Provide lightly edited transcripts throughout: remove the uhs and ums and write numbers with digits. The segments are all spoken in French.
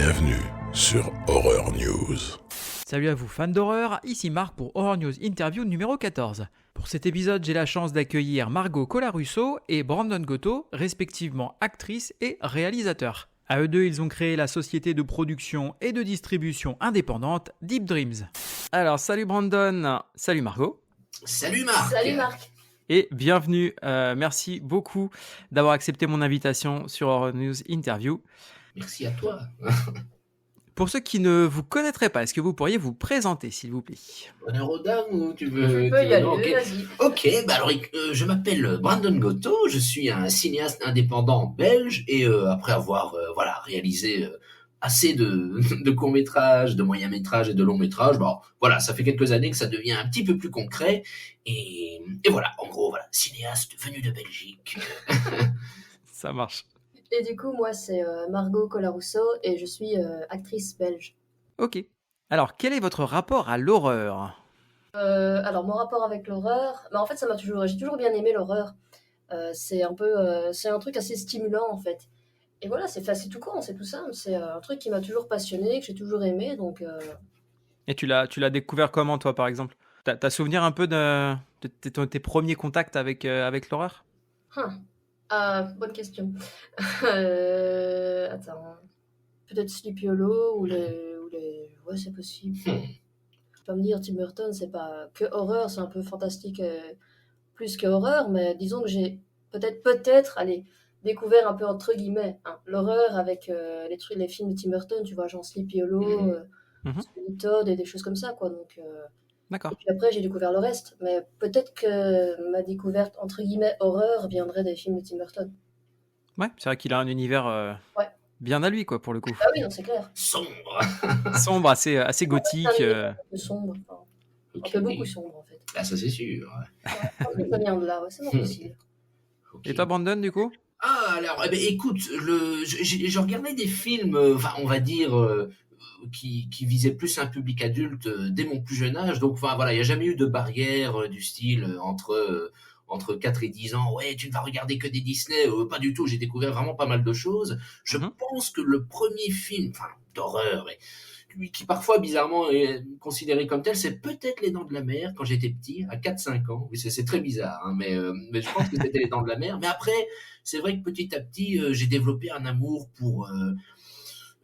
Bienvenue sur Horror News. Salut à vous fans d'horreur, ici Marc pour Horror News Interview numéro 14. Pour cet épisode, j'ai la chance d'accueillir Margot Colarusso et Brandon Gotto, respectivement actrices et réalisateurs. À eux deux, ils ont créé la société de production et de distribution indépendante Deep Dreams. Alors, salut Brandon, salut Margot. Salut Marc. Salut Marc. Et bienvenue, merci beaucoup d'avoir accepté mon invitation sur Horror News Interview. Merci à toi. Pour ceux qui ne vous connaîtraient pas, est-ce que vous pourriez vous présenter, s'il vous plaît ? Honneur aux dames ou tu veux... Tu peux y aller, ok. vas-y. Ok, bah alors je m'appelle Brandon Gotto, je suis un cinéaste indépendant belge et après avoir réalisé assez de courts-métrages, de moyens-métrages et de longs-métrages, bon, voilà, ça fait quelques années que ça devient un petit peu plus concret et voilà, en gros, voilà, cinéaste venu de Belgique. Ça marche. Et du coup, moi, c'est Margot Colarusso et je suis actrice belge. Ok. Alors, quel est votre rapport à l'horreur ? Alors, mon rapport avec l'horreur, en fait, j'ai toujours bien aimé l'horreur. C'est un truc assez stimulant, en fait. Et voilà, c'est tout con, c'est tout simple. C'est un truc qui m'a toujours passionné, que j'ai toujours aimé, donc... Et tu l'as découvert comment, toi, par exemple ? T'as souvenir un peu de tes premiers contacts avec l'horreur ? Bonne question. Attends. Peut-être Sleepy Hollow ou les... Ouais, c'est possible. Tu vas me dire, Tim Burton, c'est pas que horreur, c'est un peu fantastique plus que horreur, mais disons que j'ai peut-être, allez, découvert un peu entre guillemets l'horreur avec les films de Tim Burton, tu vois, genre Sleepy Hollow, Sweeney Todd et des choses comme ça, quoi. Donc, D'accord. et puis après, j'ai découvert le reste, mais peut-être que ma découverte entre guillemets horreur viendrait des films de Tim Burton. Ouais, c'est vrai qu'il a un univers bien à lui, quoi, pour le coup. Ah oui, non, c'est clair. Sombre. Sombre, assez gothique. Un peu sombre, un peu beaucoup sombre en fait. Ah, ça c'est sûr. Ouais, ça vient de là, ouais, c'est pas possible. Ok. Et toi, Brandon, du coup ? Ah, alors, écoute, je regardais des films, on va dire, qui visaient plus un public adulte dès mon plus jeune âge. Donc, voilà, il n'y a jamais eu de barrière du style entre 4 et 10 ans. Ouais, tu ne vas regarder que des Disney. Pas du tout, j'ai découvert vraiment pas mal de choses. Je pense que le premier film, d'horreur, qui parfois bizarrement est considéré comme tel, c'est peut-être Les Dents de la Mer quand j'étais petit, à 4-5 ans. Oui, c'est très bizarre, hein, mais je pense que c'était Les Dents de la Mer. Mais après, c'est vrai que petit à petit, j'ai développé un amour pour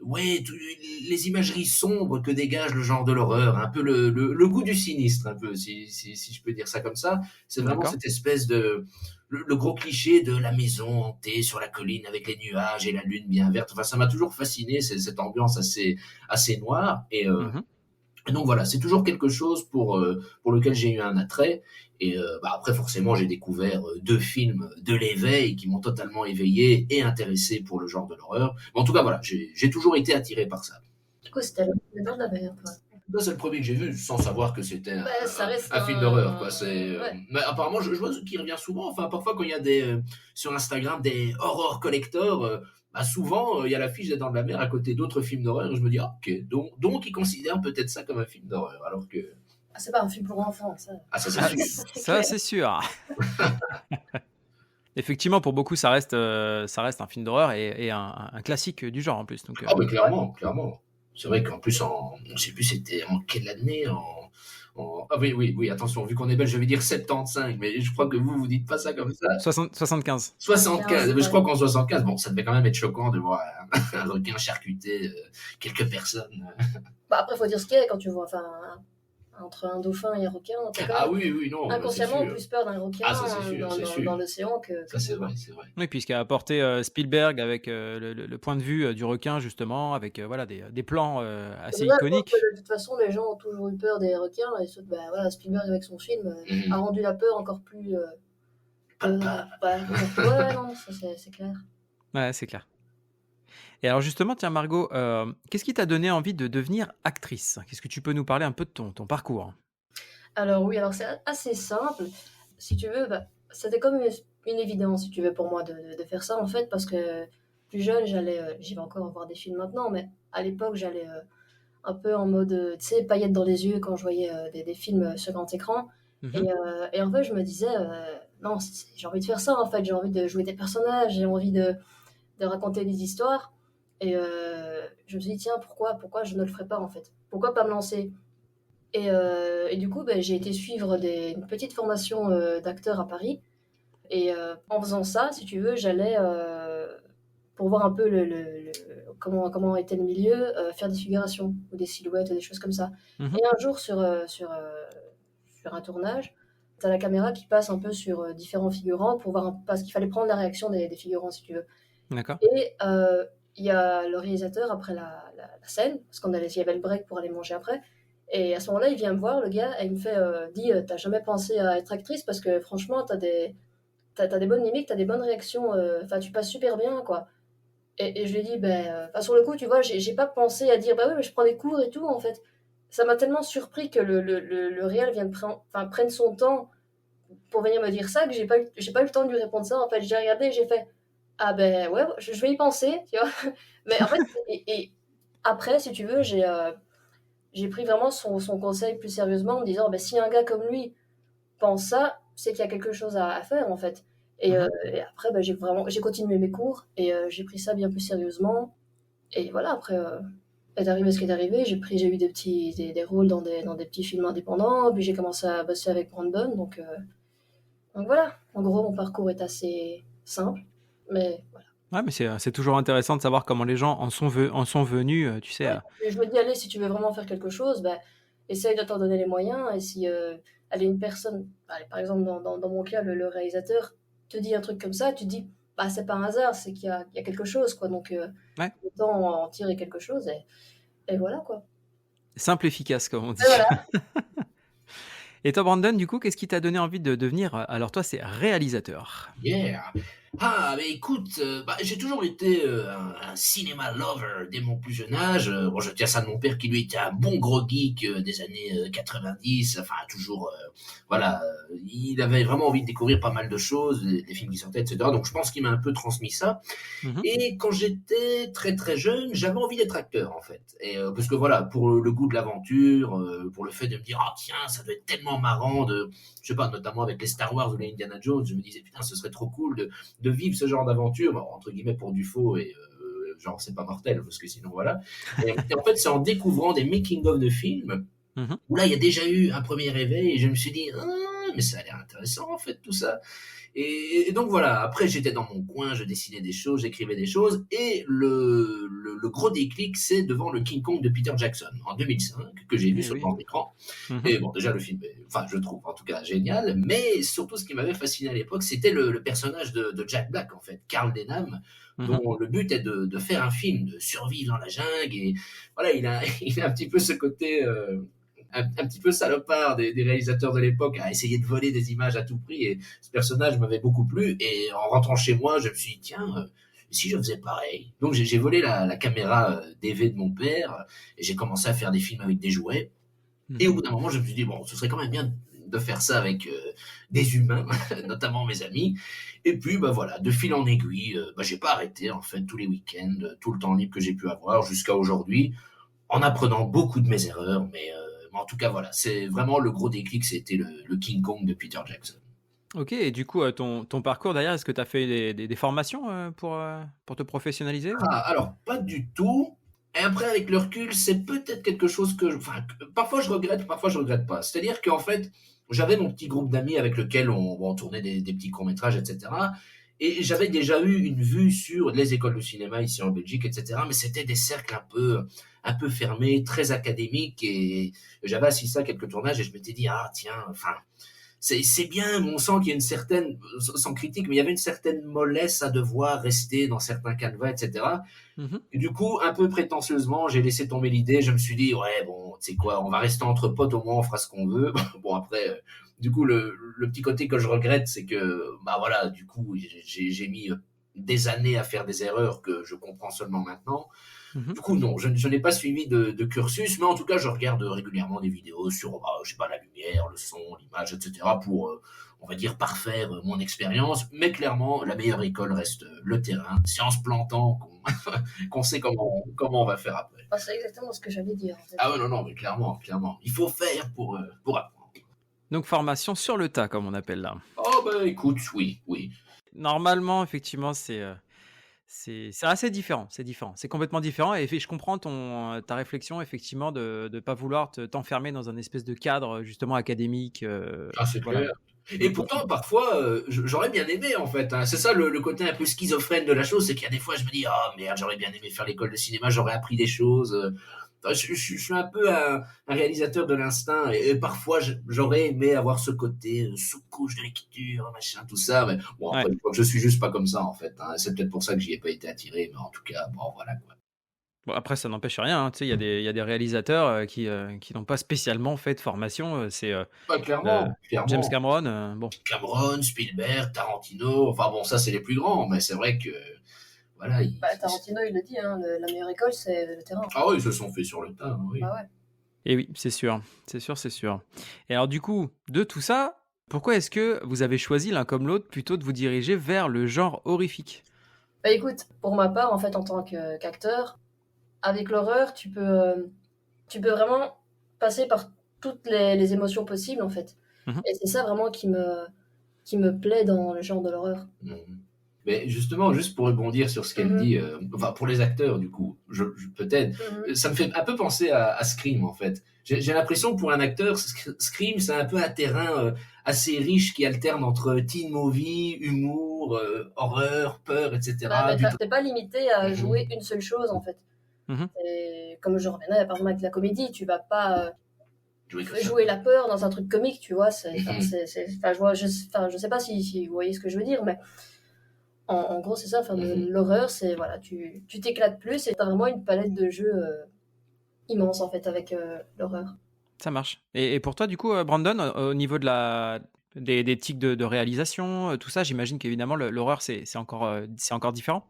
les imageries sombres que dégage le genre de l'horreur, un peu le goût du sinistre, un peu, si je peux dire ça comme ça. C'est vraiment D'accord. cette espèce de... Le gros cliché de la maison hantée sur la colline avec les nuages et la lune bien verte. Enfin, ça m'a toujours fasciné, cette ambiance assez noire. Et donc voilà, c'est toujours quelque chose pour lequel j'ai eu un attrait. Et après, forcément, j'ai découvert 2 films de l'éveil qui m'ont totalement éveillé et intéressé pour le genre de l'horreur. Mais en tout cas, voilà, j'ai toujours été attiré par ça. Du coup, c'était Les Dents de la Mer, quoi. Là, c'est le premier que j'ai vu, sans savoir que c'était Ça reste un film d'horreur, quoi. Ouais. Mais apparemment, je vois ce qui revient souvent. Enfin, parfois, quand il y a sur Instagram des horror collectors, souvent, il y a l'affiche des Dents de la Mer à côté d'autres films d'horreur. Et je me dis, ok, donc ils considèrent peut-être ça comme un film d'horreur. Alors que... C'est pas un film pour enfants, ça. Ah, ça, c'est sûr. Ça, c'est sûr. Effectivement, pour beaucoup, ça reste un film d'horreur et un classique du genre en plus. Donc, Ah, mais clairement. C'est vrai qu'en plus, je sais plus c'était en quelle année, ah oui, attention, vu qu'on est belge, je vais dire 75, mais je crois que vous dites pas ça comme ça. 75. 75, mais je Ouais. crois qu'en 75, bon, ça devait quand même être choquant de voir un requin charcuter quelques personnes. Après, faut dire ce qu'il y a quand tu vois, entre un dauphin et un requin, t'as quand Ah même oui, non, inconsciemment c'est sûr. plus peur d'un requin Ah, ça, c'est sûr, c'est sûr. dans l'océan que... Ça, c'est vrai. Oui, puis ce qu'a apporté Spielberg avec le point de vue du requin, justement, avec des plans assez Voilà, iconiques. de toute façon, les gens ont toujours eu peur des requins, et Spielberg avec son film a rendu la peur encore plus... ouais, non, ça c'est clair. Ouais, c'est clair. Et alors justement, tiens Margot, qu'est-ce qui t'a donné envie de devenir actrice ? Qu'est-ce que tu peux nous parler un peu de ton parcours ? Alors oui, c'est assez simple. Si tu veux, c'était comme une évidence, si tu veux, pour moi de faire ça, en fait, parce que plus jeune, j'y vais encore voir des films maintenant, mais à l'époque, j'allais un peu en mode, tu sais, paillettes dans les yeux quand je voyais des films sur grand écran. Et en fait, je me disais, non, j'ai envie de faire ça, en fait, j'ai envie de jouer des personnages, j'ai envie de raconter des histoires. Et je me suis dit, tiens, pourquoi je ne le ferais pas, en fait? Pourquoi pas me lancer? Et du coup, j'ai été suivre une petite formation d'acteur à Paris. Et en faisant ça, si tu veux, j'allais, pour voir un peu comment était le milieu, faire des figurations ou des silhouettes, des choses comme ça. Mhm. Et un jour, sur un tournage, tu as la caméra qui passe un peu sur différents figurants pour voir parce qu'il fallait prendre la réaction des figurants, si tu veux. D'accord. Et il y a le réalisateur après la scène, parce il y avait le break pour aller manger après. Et à ce moment-là, il vient me voir, le gars, et il me fait t'as jamais pensé à être actrice parce que franchement, t'as des bonnes mimiques, t'as des bonnes réactions, enfin, tu passes super bien, quoi. Et je lui ai dit, sur le coup, tu vois, j'ai pas pensé à dire, oui, mais je prends des cours et tout, en fait. Ça m'a tellement surpris que le réel prenne son temps pour venir me dire ça, que j'ai pas eu le temps de lui répondre ça. En fait, j'ai regardé et j'ai fait, ah ouais, je vais y penser, tu vois. Mais en fait, et après, si tu veux, j'ai pris vraiment son conseil plus sérieusement en me disant, si un gars comme lui pense ça, c'est qu'il y a quelque chose à faire, en fait. Et après, j'ai continué mes cours et j'ai pris ça bien plus sérieusement. Et voilà, après, est arrivé ce qui est arrivé. J'ai eu des rôles dans des petits films indépendants. Puis j'ai commencé à bosser avec Brandon. Donc voilà, en gros, mon parcours est assez simple. Mais voilà. Ouais, mais c'est toujours intéressant de savoir comment les gens en sont venus, tu sais. Ouais. Et je me dis, allez, si tu veux vraiment faire quelque chose, essaye de t'en donner les moyens. Et si une personne, par exemple, dans mon cas, le réalisateur te dit un truc comme ça, tu te dis, c'est pas un hasard, c'est qu'il y a quelque chose, quoi. Donc, Ouais. autant en tirer quelque chose. Et voilà, quoi. Simple, efficace, comme on dit. Et voilà. Et toi, Brandon, du coup, qu'est-ce qui t'a donné envie de devenir, alors toi, c'est réalisateur? Yeah. Ah, mais écoute, j'ai toujours été un cinéma lover dès mon plus jeune âge. Bon, je tiens ça de mon père qui lui était un bon gros geek des années 90. Enfin, toujours, voilà, il avait vraiment envie de découvrir pas mal de choses, des films qui sortaient, etc. Donc, je pense qu'il m'a un peu transmis ça. Mhm. Et quand j'étais très très jeune, j'avais envie d'être acteur en fait. Et parce que voilà, pour le goût de l'aventure, pour le fait de me dire ah tiens, ça doit être tellement marrant de, je sais pas, notamment avec les Star Wars ou les Indiana Jones, je me disais putain, ce serait trop cool de vivre ce genre d'aventure, bon, entre guillemets pour du faux et genre c'est pas mortel parce que sinon voilà. Et en fait, c'est en découvrant des making of de films où là il y a déjà eu un premier réveil et je me suis dit ah mais ça a l'air intéressant en fait tout ça. Et donc voilà, après j'étais dans mon coin, je dessinais des choses, j'écrivais des choses, et le gros déclic, c'est devant le King Kong de Peter Jackson, en 2005, que j'ai vu sur le grand écran. Et bon, déjà le film, je trouve en tout cas génial, mais surtout ce qui m'avait fasciné à l'époque, c'était le personnage de Jack Black, en fait, Carl Denham, dont le but est de faire un film, de survivre dans la jungle, et voilà, il a un petit peu ce côté... un petit peu salopard des réalisateurs de l'époque à essayer de voler des images à tout prix, et ce personnage m'avait beaucoup plu, et en rentrant chez moi je me suis dit tiens si je faisais pareil. Donc j'ai volé la caméra DV de mon père et j'ai commencé à faire des films avec des jouets, et au bout d'un moment je me suis dit bon ce serait quand même bien de faire ça avec des humains notamment mes amis, et puis voilà, de fil en aiguille, j'ai pas arrêté en fait, tous les week-ends, tout le temps libre que j'ai pu avoir jusqu'à aujourd'hui, en apprenant beaucoup de mes erreurs, mais en tout cas, voilà, c'est vraiment le gros déclic, c'était le King Kong de Peter Jackson. Ok, et du coup, ton parcours derrière, est-ce que tu as fait des formations pour te professionnaliser ou... Alors, pas du tout. Et après, avec le recul, c'est peut-être quelque chose que parfois je regrette, parfois je regrette pas. C'est-à-dire qu'en fait, j'avais mon petit groupe d'amis avec lequel on tournait des petits courts-métrages, etc. Et j'avais déjà eu une vue sur les écoles de cinéma ici en Belgique, etc. Mais c'était des cercles un peu fermés, très académiques. Et j'avais assisté à quelques tournages et je m'étais dit, ah tiens, enfin, c'est bien, mais on sent qu'il y a une certaine, sans critique, mais il y avait une certaine mollesse à devoir rester dans certains canevas, etc. Et du coup, un peu prétentieusement, j'ai laissé tomber l'idée. Je me suis dit, ouais, bon, tu sais quoi, on va rester entre potes, au moins on fera ce qu'on veut. Bon, après, du coup, le petit côté que je regrette, c'est que, voilà, du coup, j'ai mis des années à faire des erreurs que je comprends seulement maintenant. Du coup, non, je n'ai pas suivi de cursus, mais en tout cas, je regarde régulièrement des vidéos sur, je sais pas, la lumière, le son, l'image, etc. pour, on va dire, parfaire mon expérience. Mais clairement, la meilleure école reste le terrain. C'est en se plantant qu'on sait comment on va faire après. C'est exactement ce que j'allais dire. En fait. Ah ouais, non, mais clairement. Il faut faire pour apprendre. Donc, formation sur le tas, comme on appelle là. Oh, écoute, oui. Normalement, effectivement, C'est assez différent, c'est différent. C'est complètement différent et je comprends ta réflexion effectivement de ne pas vouloir t'enfermer dans un espèce de cadre justement académique, Ah, c'est voilà. clair. Et pourtant, parfois, j'aurais bien aimé, en fait, hein. C'est ça le côté un peu schizophrène de la chose, c'est qu'il y a des fois, je me dis, ah merde, j'aurais bien aimé faire l'école de cinéma, j'aurais appris des choses. Enfin, je suis un peu un réalisateur de l'instinct, et parfois, j'aurais aimé avoir ce côté sous-couche de l'écriture, machin, tout ça. Mais bon, Ouais. après, je crois que je suis juste pas comme ça, en fait, hein. C'est peut-être pour ça que j'y ai pas été attiré, mais en tout cas, bon, voilà, quoi. Bon après ça n'empêche rien, hein, tu sais, il y a des réalisateurs, qui n'ont pas spécialement fait de formation, Ouais, heu, clairement, James clairement. Cameron, bon. Cameron, Spielberg, Tarantino, enfin bon, ça, c'est les plus grands, mais c'est vrai que, voilà, Bah, Tarantino, il le dit, hein, la meilleure école, c'est le terrain. ah oui, ils se sont fait sur le tas, oui. Bah ouais. Et oui, c'est sûr, c'est sûr, c'est sûr. Et alors du coup, de tout ça, pourquoi est-ce que vous avez choisi l'un comme l'autre plutôt de vous diriger vers le genre horrifique? Bah écoute, pour ma part, en fait, en tant qu'acteur, avec l'horreur, tu peux vraiment passer par toutes les émotions possibles, en fait. Mmh. Et c'est ça vraiment qui me plaît dans le genre de l'horreur. Mhm. Mais justement, juste pour rebondir sur ce qu'elle Mhm. dit, enfin pour les acteurs du coup, peut-être, Mhm. ça me fait un peu penser à Scream en fait. J'ai l'impression que pour un acteur, Scream c'est un peu un terrain assez riche qui alterne entre teen movie, humour, horreur, peur, Bah, etc. mais t'es pas limité à Mhm. jouer une seule chose, en fait. Mmh. Et comme je revenais par exemple avec la comédie, tu vas pas Jouer que ça. jouer la peur dans un truc comique, tu vois. Mhm. Je sais pas si vous voyez ce que je veux dire, mais en gros, c'est ça. Enfin, Mhm. l'horreur, c'est voilà, tu t'éclates plus et t'as vraiment une palette de jeux immense en fait avec l'horreur. Ça marche. Et pour toi du coup, Brandon, au niveau des tics de réalisation, tout ça, j'imagine qu'évidemment l'horreur c'est encore différent?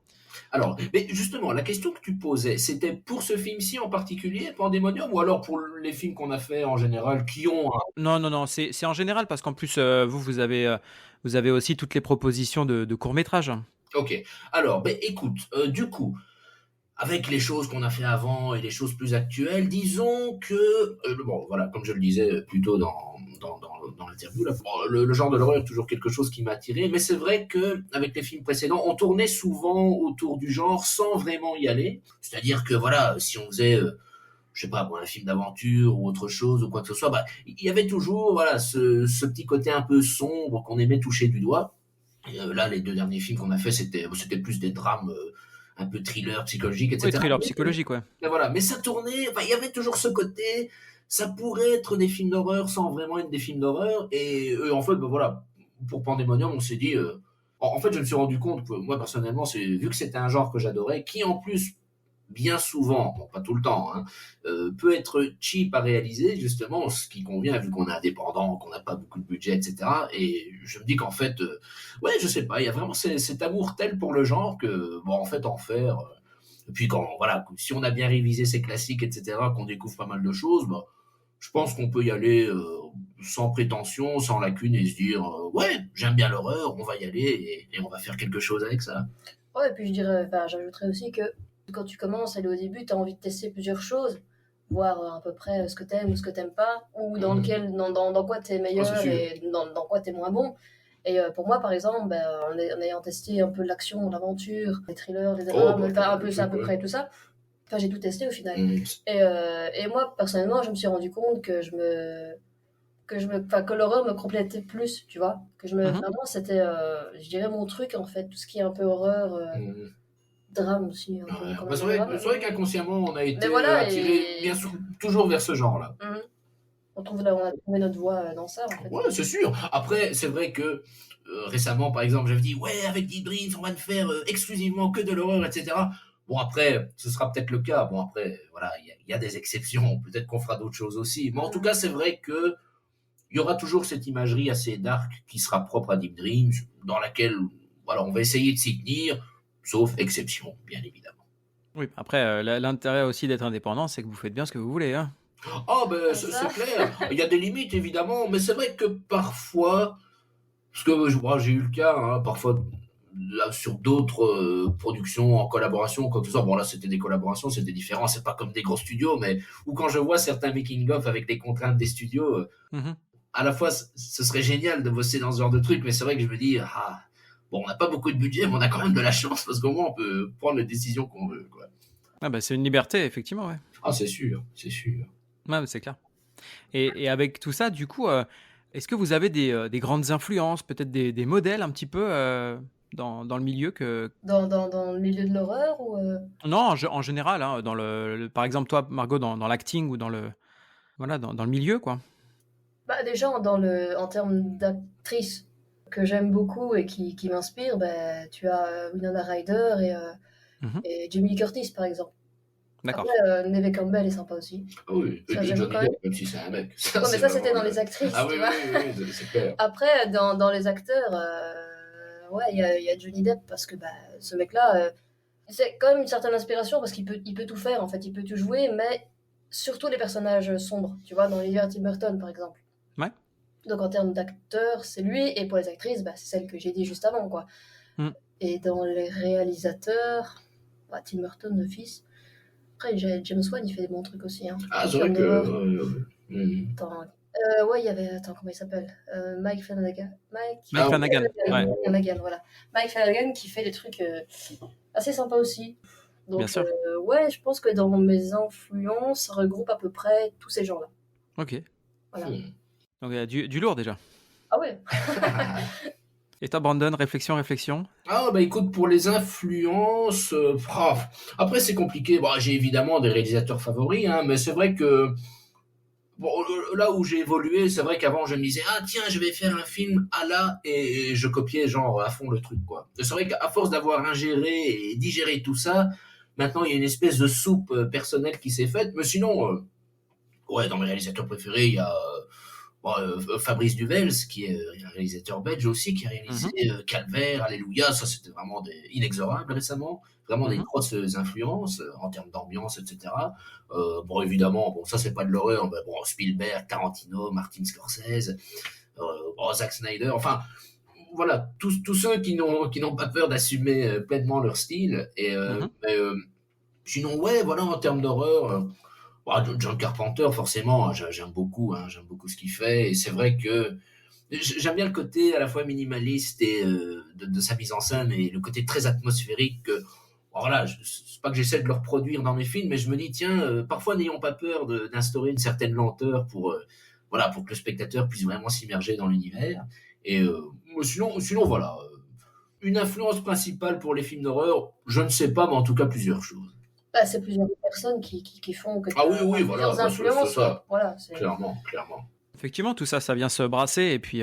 Alors, mais justement, la question que tu posais, c'était pour ce film-ci en particulier, Pandemonium, ou alors pour les films qu'on a fait en général qui ont un... Non, non, non, c'est en général parce qu'en plus, vous avez aussi toutes les propositions de courts-métrages. Ok. Alors, ben écoute, du coup, avec les choses qu'on a fait avant et les choses plus actuelles, disons que, bon, voilà, comme je le disais plus tôt dans l'interview, là, bon, le genre de l'horreur est toujours quelque chose qui m'a attiré, mais c'est vrai que avec les films précédents, on tournait souvent autour du genre sans vraiment y aller. C'est-à-dire que, voilà, si on faisait, je sais pas, moi, un film d'aventure ou autre chose ou quoi que ce soit, bah, il y avait toujours, voilà, ce petit côté un peu sombre qu'on aimait toucher du doigt. Et là, les deux derniers films qu'on a fait, c'était plus des drames un peu thriller psychologique, Oui, etc. thriller psychologique, ouais. Mais voilà, mais ça tournait, enfin, il y avait toujours ce côté, ça pourrait être des films d'horreur sans vraiment être des films d'horreur. Et en fait, ben voilà, pour Pandemonium, on s'est dit, en fait, je me suis rendu compte que moi, personnellement, vu que c'était un genre que j'adorais, qui en plus, bien souvent, bon, pas tout le temps, hein, peut être cheap à réaliser, justement, ce qui convient vu qu'on est indépendant, qu'on n'a pas beaucoup de budget, etc. Et je me dis qu'en fait, ouais, je sais pas, il y a vraiment cet amour tel pour le genre que, bon, en fait, en faire. Et puis quand, voilà, si on a bien révisé ces classiques, etc., qu'on découvre pas mal de choses, bah, je pense qu'on peut y aller sans prétention, sans lacune et se dire, ouais, j'aime bien l'horreur, on va y aller et on va faire quelque chose avec ça. Ouais, et puis je dirais, enfin, j'ajouterais aussi que quand tu commences à aller au début, tu as envie de tester plusieurs choses, voir à peu près ce que t'aimes ou ce que t'aimes pas, ou dans Mhm. dans quoi t'es Ah, meilleur c'est sûr. et dans quoi t'es moins bon. Et pour moi, par exemple, ben, en ayant testé un peu l'action, l'aventure, les thrillers, les Oh, drames, bah, enfin, un le peu ça à truc, peu ouais. près tout ça, enfin, j'ai tout testé au final. Mhm. Et moi, personnellement, je me suis rendu compte enfin, que l'horreur me complétait plus, tu vois. Mhm. Vraiment, c'était, je dirais, mon truc, en fait, tout ce qui est un peu horreur, Mhm. drame aussi, un Ouais. peu, quand Bah, même un drame. c'est vrai qu'inconsciemment, on a Mais été voilà, attiré bien sûr, toujours vers ce genre-là. Mhm. On a trouvé notre voie dans ça, en fait. Ouais, c'est sûr. Après, c'est vrai que récemment, par exemple, j'avais dit, ouais, avec Deep Dreams, on va ne faire exclusivement que de l'horreur, etc. Bon, après, ce sera peut-être le cas. Bon, après, voilà, il y a des exceptions. Peut-être qu'on fera d'autres choses aussi. Mais en tout cas, c'est vrai que il y aura toujours cette imagerie assez dark qui sera propre à Deep Dreams, dans laquelle, voilà, on va essayer de s'y tenir, sauf exception, bien évidemment. Oui, après, l'intérêt aussi d'être indépendant, c'est que vous faites bien ce que vous voulez, hein. Ah, ben, C'est c'est ça. clair. Il y a des limites, évidemment, mais c'est vrai que parfois, parce que moi, j'ai eu le cas, hein, parfois, là, sur d'autres productions en collaboration, ou quoi que ce soit. Bon, là, c'était des collaborations, c'était différent, c'est pas comme des gros studios, mais où quand je vois certains making-of avec les contraintes des studios, Mhm. à la fois, ce serait génial de bosser dans ce genre de truc, mais c'est vrai que je me dis, ah, bon, on n'a pas beaucoup de budget, mais on a quand même de la chance parce qu'au moins on peut prendre les décisions qu'on veut, quoi. Ah bah, c'est une liberté, effectivement, ouais. Ah, c'est sûr, c'est sûr. Ouais, c'est clair. Et avec tout ça, du coup, est-ce que vous avez des grandes influences, peut-être des modèles un petit peu dans le milieu que... Dans le milieu de l'horreur ou Non, en général, hein, par exemple, toi, Margot, dans l'acting ou voilà, dans le milieu, quoi. Bah, déjà, en termes d'actrice que j'aime beaucoup et qui m'inspire, bah, tu as Winona Ryder Mhm. et Jamie Lee Curtis, par exemple. D'accord. Après, Neve Campbell est sympa aussi. Ah oui, Ça, et j'aime Johnny quand même. Depp, même si c'est un mec. Ça, Ouais, mais c'est ça, c'était vraiment dans les actrices, Ah oui, tu oui, vois. oui, oui, c'est clair. Après, dans les acteurs, ouais, il y a Johnny Depp parce que bah, ce mec-là, c'est quand même une certaine inspiration parce qu'il peut tout faire, en fait. Il peut tout jouer, mais surtout les personnages sombres, tu vois, dans l'univers Tim Burton, par exemple. Ouais. Donc en termes d'acteurs, c'est lui, et pour les actrices, bah, c'est celle que j'ai dit juste avant, quoi. Mm. Et dans les réalisateurs, bah, Tim Burton, le fils. Après, James Wan, il fait des bons trucs aussi. Hein. Ah, c'est vrai Film que. d'horreur. Mhm. Attends, ouais, il y avait. Attends, comment il s'appelle Mike Flanagan. Mike Ah, Flanagan, ouais, Flanagan, voilà. Mike Flanagan qui fait des trucs assez sympas aussi. bien Donc, sûr. ouais, je pense que dans mes influences, ça regroupe à peu près tous ces gens-là. Ok. Voilà. Mhm. Donc, il y a du lourd déjà. Ah ouais. Et toi, Brandon, réflexion? Ah, bah écoute, pour les influences, après c'est compliqué. Bon, j'ai évidemment des réalisateurs favoris, hein, mais c'est vrai que bon, là où j'ai évolué, c'est vrai qu'avant je me disais, ah tiens, je vais faire un film à la, et je copiais genre à fond le truc, quoi. C'est vrai qu'à force d'avoir ingéré et digéré tout ça, maintenant il y a une espèce de soupe personnelle qui s'est faite, mais sinon, ouais, dans mes réalisateurs préférés, il y a Fabrice Duvels, qui est un réalisateur belge aussi, qui a réalisé Calvaire, Alléluia, ça c'était vraiment inexorables récemment, vraiment des Mhm. grosses influences en termes d'ambiance, etc. Bon, évidemment, bon, ça c'est pas de l'horreur, mais bon, Spielberg, Tarantino, Martin Scorsese, bon, Zack Snyder, enfin, voilà, tous ceux qui n'ont pas peur d'assumer pleinement leur style. Mhm. Mais, sinon, ouais, voilà, en termes d'horreur, John Carpenter, forcément, j'aime beaucoup ce qu'il fait. Et c'est vrai que j'aime bien le côté à la fois minimaliste et de sa mise en scène et le côté très atmosphérique. Voilà, c'est pas que j'essaie de le reproduire dans mes films, mais je me dis, tiens, parfois n'ayons pas peur d'instaurer une certaine lenteur voilà, pour que le spectateur puisse vraiment s'immerger dans l'univers. Et sinon, voilà. Une influence principale pour les films d'horreur, je ne sais pas, mais en tout cas plusieurs choses. Bah, c'est plusieurs personnes qui font que tu Ah oui, as oui, voilà, plusieurs influences. ça, Voilà, clairement, clairement. Effectivement, tout ça vient se brasser et puis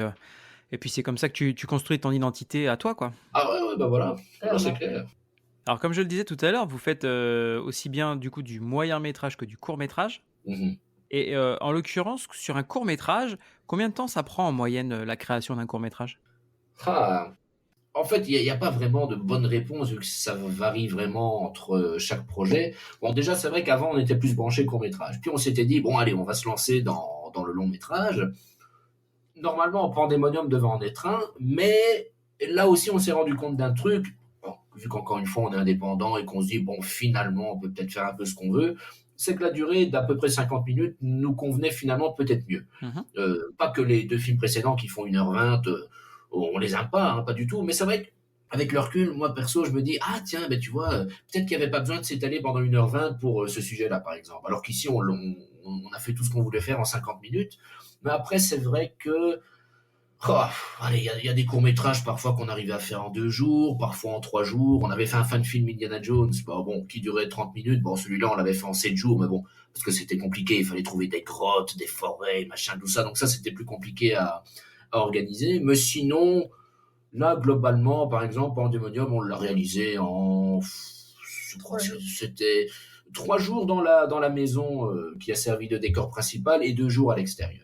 c'est comme ça que tu construis ton identité à toi, quoi. Ah ouais, bah voilà, là, c'est clairement. clair. Alors, comme je le disais tout à l'heure, vous faites aussi bien du coup du moyen métrage que du court métrage. Mhm. Et en l'occurrence, sur un court métrage, combien de temps ça prend en moyenne la création d'un court métrage? Ah, en fait, il y a pas vraiment de bonne réponse vu que ça varie vraiment entre chaque projet. Bon, déjà, c'est vrai qu'avant, on était plus branché court-métrage. Puis on s'était dit, bon, allez, on va se lancer dans le long-métrage. Normalement, en pandémonium devait en être un, mais là aussi, on s'est rendu compte d'un truc. Bon, vu qu'encore une fois, on est indépendant et qu'on se dit, bon, finalement, on peut peut-être faire un peu ce qu'on veut, c'est que la durée d'à peu près 50 minutes nous convenait finalement peut-être mieux. Mhm. Pas que les deux films précédents qui font 1h20, on les aime pas, hein, pas du tout, mais c'est vrai qu'avec le recul, moi perso, je me dis, ah tiens, ben, tu vois, peut-être qu'il n'y avait pas besoin de s'étaler pendant 1h20 pour ce sujet-là, par exemple. Alors qu'ici, on a fait tout ce qu'on voulait faire en 50 minutes. Mais après, c'est vrai que allez, il y a des courts-métrages parfois qu'on arrivait à faire en 2 jours, parfois en 3 jours. On avait fait un fan film Indiana Jones, bon, qui durait 30 minutes. Bon, celui-là, on l'avait fait en 7 jours, mais bon, parce que c'était compliqué. Il fallait trouver des grottes, des forêts, machin, tout ça. Donc ça, c'était plus compliqué à organiser. Mais sinon, là, globalement, par exemple, Pandemonium, on l'a réalisé je crois que c'était 3 jours dans la maison qui a servi de décor principal et 2 jours à l'extérieur.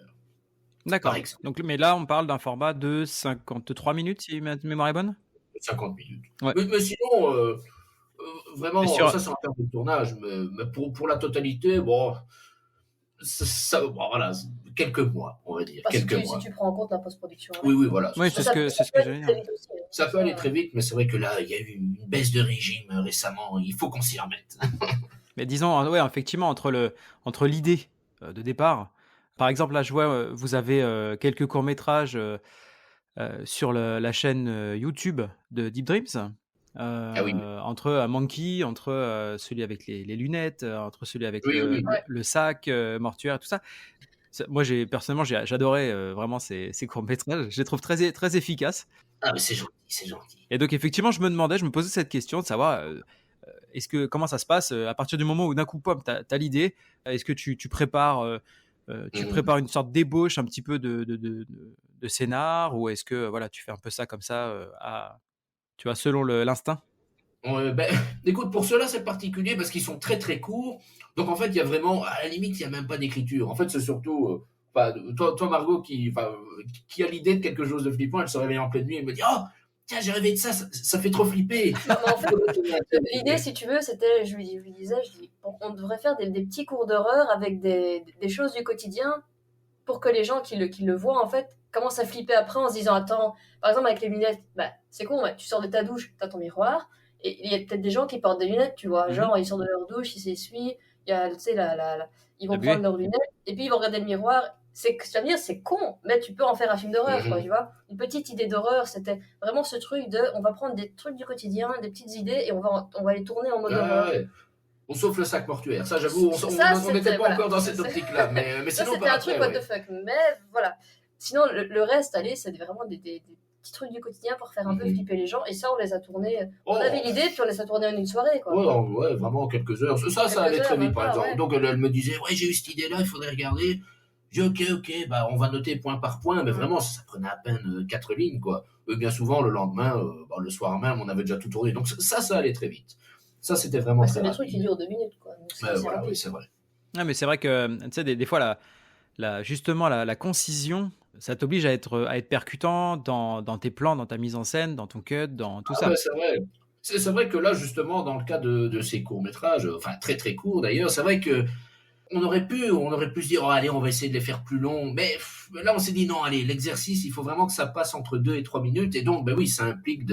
Par D'accord. exemple, Donc, mais là, on parle d'un format de 53 minutes, si ma mémoire est bonne. 50 minutes. Ouais. Mais sinon, vraiment, Et sur- ça c'est en termes de tournage, mais pour la totalité, bon, bon, voilà, quelques mois, on va dire, Enfin, si quelques mois. tu prends en compte la post-production. Oui, voilà. Oui, c'est ce que j'allais dire. Ça peut aller très vite, mais c'est vrai que là, il y a eu une baisse de régime récemment. Il faut qu'on s'y remette. Mais disons, ouais, effectivement, entre l'idée de départ, par exemple, là, je vois, vous avez quelques courts-métrages sur la chaîne YouTube de Deep Dreams. Ah oui, Entre Monkey, entre celui avec les lunettes, entre celui avec oui, oui. Ouais. le sac mortuaire, tout ça. Moi, personnellement, j'adorais vraiment ces courts-métrages. Je les trouve très, très efficaces. Ah, mais c'est gentil, c'est gentil. Et donc, effectivement, je me posais cette question de savoir comment ça se passe à partir du moment où d'un coup, pop, t'as l'idée. Est-ce que tu prépares, Mhm. prépares une sorte d'ébauche un petit peu de scénar, ou est-ce que voilà, tu fais un peu ça comme ça, tu vois, selon l'instinct? Ben, écoute, pour ceux-là, c'est particulier parce qu'ils sont très très courts. Donc en fait, il y a vraiment, à la limite, il n'y a même pas d'écriture. En fait, c'est surtout, enfin, toi, Margot, qui a l'idée de quelque chose de flippant, elle se réveille en pleine nuit et me dit, oh, tiens, j'ai rêvé de ça, ça fait trop flipper. Non, mais en fait, l'idée, si tu veux, c'était, je lui disais, bon, on devrait faire des petits cours d'horreur avec des choses du quotidien pour que les gens qui le voient, en fait, commencent à flipper après en se disant, attends, par exemple, avec les lunettes, bah, c'est con, ouais, tu sors de ta douche, t'as ton miroir, et il y a peut-être des gens qui portent des lunettes, tu vois, genre, ils sortent de leur douche, ils s'essuient, il y a, tu sais, ils vont La prendre buée. leurs lunettes, et puis ils vont regarder le miroir. Ça veut dire, c'est con, mais tu peux en faire un film d'horreur, quoi, Mhm. tu vois. Une petite idée d'horreur, c'était vraiment ce truc de, on va prendre des trucs du quotidien, des petites idées, et on va les tourner en mode Ah, horreur. ouais. On sauve le sac mortuaire. Ça, j'avoue, on Ça, n'était c'était, pas voilà. encore dans cette optique-là. Mais Ça, sinon, c'était par un truc après, what the fuck. Mais voilà. Sinon, le reste, allez, c'est vraiment des petits trucs du quotidien pour faire un peu Mhm. flipper les gens. Et ça, on les a tournés. On Oh. avait l'idée, puis on les a tournés en une soirée, quoi. Ouais, vraiment quelques heures. Ça Quelques allait très heures, vite, même par pas, exemple. ouais. Donc, elle me disait, ouais, j'ai eu cette idée-là, il faudrait regarder. Je dis, ok, bah, on va noter point par point, mais vraiment, ça prenait à peine 4 lignes, quoi. Bien souvent, le lendemain, le soir même, on avait déjà tout tourné. Donc, ça allait très vite. Ça, c'était vraiment Bah, très c'est des trucs qui rapide. durent 2 minutes, quoi. Donc, c'est Voilà, rapide. oui, c'est vrai. Ah, mais c'est vrai que, tu sais, des fois, justement, la concision, ça t'oblige à être percutant dans tes plans, dans ta mise en scène, dans ton cut, dans tout Ah, ça. bah, c'est vrai. C'est vrai que là, justement, dans le cas de ces courts-métrages, enfin, très très courts d'ailleurs, c'est vrai que on aurait pu se dire, oh, allez, on va essayer de les faire plus longs. Mais là, on s'est dit, non, allez, l'exercice, il faut vraiment que ça passe entre 2 et 3 minutes. Et donc, ben oui, ça implique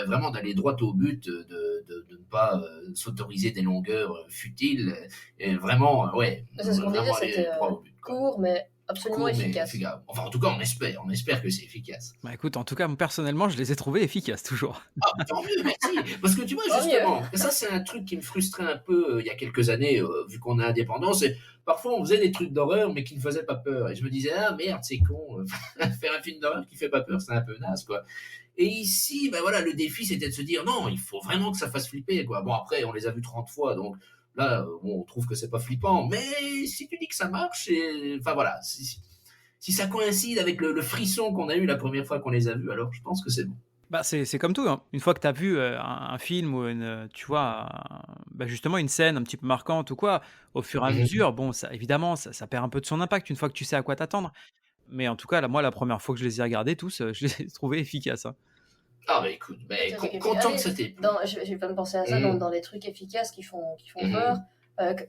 vraiment d'aller droit au but, de ne pas s'autoriser des longueurs futiles. Et vraiment, ouais, Mais c'est ce qu'on disait, vraiment aller c'était droit au but, quoi. court, mais absolument Court, mais efficace. Enfin, en tout cas, on espère que c'est efficace. Bah écoute, en tout cas, moi, personnellement, je les ai trouvés efficaces, toujours. Ah, tant mieux, merci. Parce que tu vois, Tant justement, ça c'est un truc qui me frustrait un peu il y a quelques années, vu qu'on est indépendant, c'est parfois on faisait des trucs d'horreur mais qui ne faisaient pas peur. Et je me disais, ah merde, c'est con, faire un film d'horreur qui fait pas peur, c'est un peu naze, quoi. Et ici, ben voilà, le défi c'était de se dire, non, il faut vraiment que ça fasse flipper, quoi. Bon, après, on les a vus 30 fois, donc là, bon, on trouve que c'est pas flippant, mais si tu dis que ça marche, enfin voilà, si ça coïncide avec le frisson qu'on a eu la première fois qu'on les a vus, alors je pense que c'est bon. Bah, c'est comme tout, hein. Une fois que tu as vu un film ou tu vois, bah, justement une scène un petit peu marquante ou quoi, au fur et à mesure, bon, ça, évidemment, ça perd un peu de son impact une fois que tu sais à quoi t'attendre. Mais en tout cas, là, moi, la première fois que je les ai regardés tous, je les ai trouvés efficaces, hein. Ah bah écoute, C'est vrai que- content allez, que ça t'ait plu. j'ai pas me penser à ça, dans les trucs efficaces qui font peur.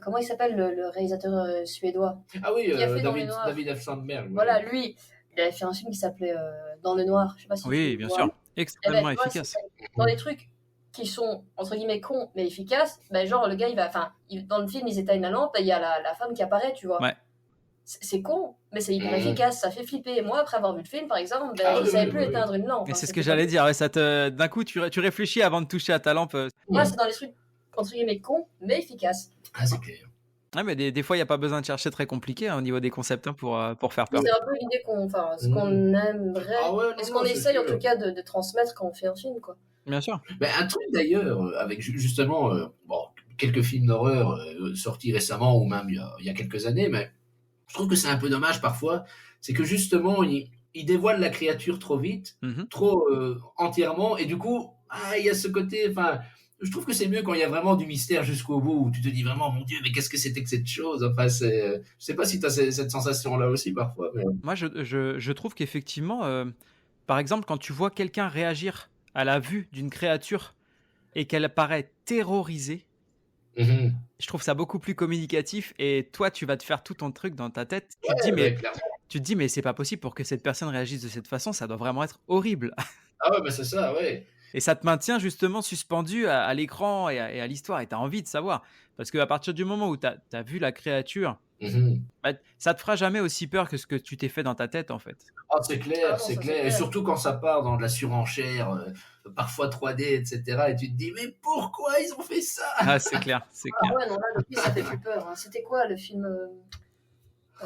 Comment il s'appelle le réalisateur suédois? Ah oui, Qui a fait Dans le Noir. David F. Sandberg. Voilà, lui, il avait fait un film qui s'appelait Dans le Noir. Je sais pas si Oui, tu bien vois. sûr. Eh ben, Extrêmement tu vois, efficace. dans les trucs qui sont entre guillemets cons mais efficaces, ben genre le gars dans le film ils éteignent la lampe et il y a la femme qui apparaît, tu vois. Ouais. C'est con, mais c'est hyper Mhm. efficace, ça fait flipper. Moi, après avoir vu le film, par exemple, Ah je oui, savais oui, plus oui. éteindre une lampe. Et hein, c'est ce c'était que pas j'allais possible. dire. Ouais, d'un coup, tu réfléchis avant de toucher à ta lampe. Moi, c'est dans les trucs entre guillemets cons mais efficaces. Ah, c'est clair. Ouais, mais des fois, il n'y a pas besoin de chercher très compliqué hein, au niveau des concepts hein, pour faire peur. C'est un peu l'idée ce qu'on aimerait, Ah ouais, non, et ce qu'on c'est essaye en sûr. tout cas de transmettre quand on fait un film, quoi. Bien sûr. Ben, un truc d'ailleurs, avec justement bon, quelques films d'horreur sortis récemment ou même il y a quelques années, mais je trouve que c'est un peu dommage parfois, c'est que justement, il dévoile la créature trop vite, Mhm. trop entièrement, et du coup, il y a ce côté, enfin, je trouve que c'est mieux quand il y a vraiment du mystère jusqu'au bout, où tu te dis vraiment, mon Dieu, mais qu'est-ce que c'était que cette chose? Enfin, je sais pas si tu as cette sensation-là aussi parfois, mais... Moi, je trouve qu'effectivement, par exemple, quand tu vois quelqu'un réagir à la vue d'une créature et qu'elle paraît terrorisée, Mhm. je trouve ça beaucoup plus communicatif et toi, tu vas te faire tout ton truc dans ta tête. Tu te dis, Ouais, clairement. mais c'est pas possible pour que cette personne réagisse de cette façon, ça doit vraiment être horrible. Ah ouais, ben c'est ça, ouais. Et ça te maintient justement suspendu à l'écran et à l'histoire et tu as envie de savoir. Parce qu'à partir du moment où tu as vu la créature Bah, ça te fera jamais aussi peur que ce que tu t'es fait dans ta tête, en fait. Ah, c'est Ah clair, non, c'est ça c'est clair. Et clair. surtout quand ça part dans de la surenchère, parfois 3D, etc. Et tu te dis, mais pourquoi ils ont fait ça? Ah, c'est clair, c'est Ah clair. ouais, non, là, le film, ça fait plus peur. Hein. C'était quoi le film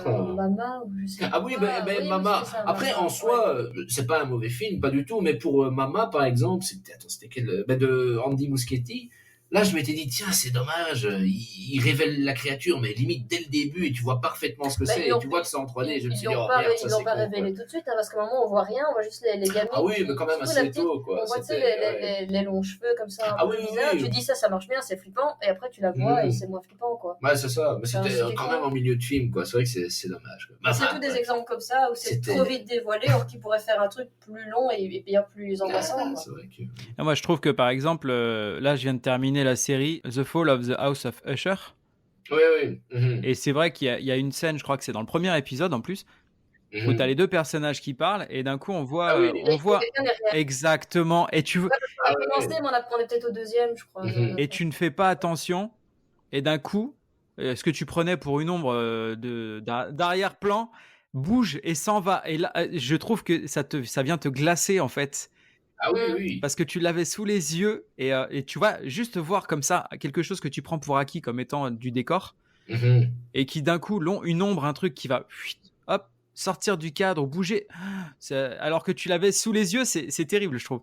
Oh. Mama ou je sais Ah oui, pas. ben, Oui, Mama. c'est ça, Après, Mama. en Ouais. soi, c'est pas un mauvais film, pas du tout. Mais pour Mama, par exemple, c'était quel, ben, de Andy Muschietti. Là, je m'étais dit, tiens, c'est dommage, il révèle la créature, mais limite dès le début, et tu vois parfaitement ce que Mais c'est, ils et l'ont tu vois que c'est en 3D, et je me ils suis dit, l'ont oh pas, merde, ça ils l'ont c'est pas con, quoi. révélé tout de suite, hein, parce qu'à un moment, on voit rien, on voit juste les gamines. Ah oui, mais quand même surtout assez la petite, tôt, quoi. on voit tu sais, C'était, ouais. les longs cheveux comme ça, un Ah peu oui, oui, bizarre. oui. Tu dis ça marche bien, c'est flippant, et après tu la vois et c'est moins flippant, quoi. Ouais, c'est ça. Mais Enfin, c'était c'était quand con. même en milieu de film, quoi. C'est vrai que c'est dommage, quoi. C'est tous des exemples comme ça où c'est C'était- trop vite dévoilé, or qu'ils pourraient faire un truc plus long et bien plus angoissant, Ah, quoi. c'est vrai que... Et moi, je trouve que, par exemple, là, je viens de terminer la série The Fall of the House of Usher. Oui, oui. Et c'est vrai qu'il y a une scène, je crois que c'est dans le premier épisode en plus, où tu as Mhm. les deux personnages qui parlent, et d'un coup, on voit, Ah oui. on voit Quelqu'un derrière. exactement, et tu, On Ah a oui, commencé, oui. mais on est peut-être au deuxième, je crois. Mhm. et tu ne fais pas attention, et d'un coup, ce que tu prenais pour une ombre d'arrière-plan bouge et s'en va. Et là, je trouve que ça vient te glacer, en fait. Ah oui, oui. Parce que tu l'avais sous les yeux, et tu vas juste voir comme ça quelque chose que tu prends pour acquis comme étant du décor, Mhm. et qui d'un coup, une ombre, un truc qui va hop, sortir du cadre, bouger, alors que tu l'avais sous les yeux, c'est terrible, je trouve.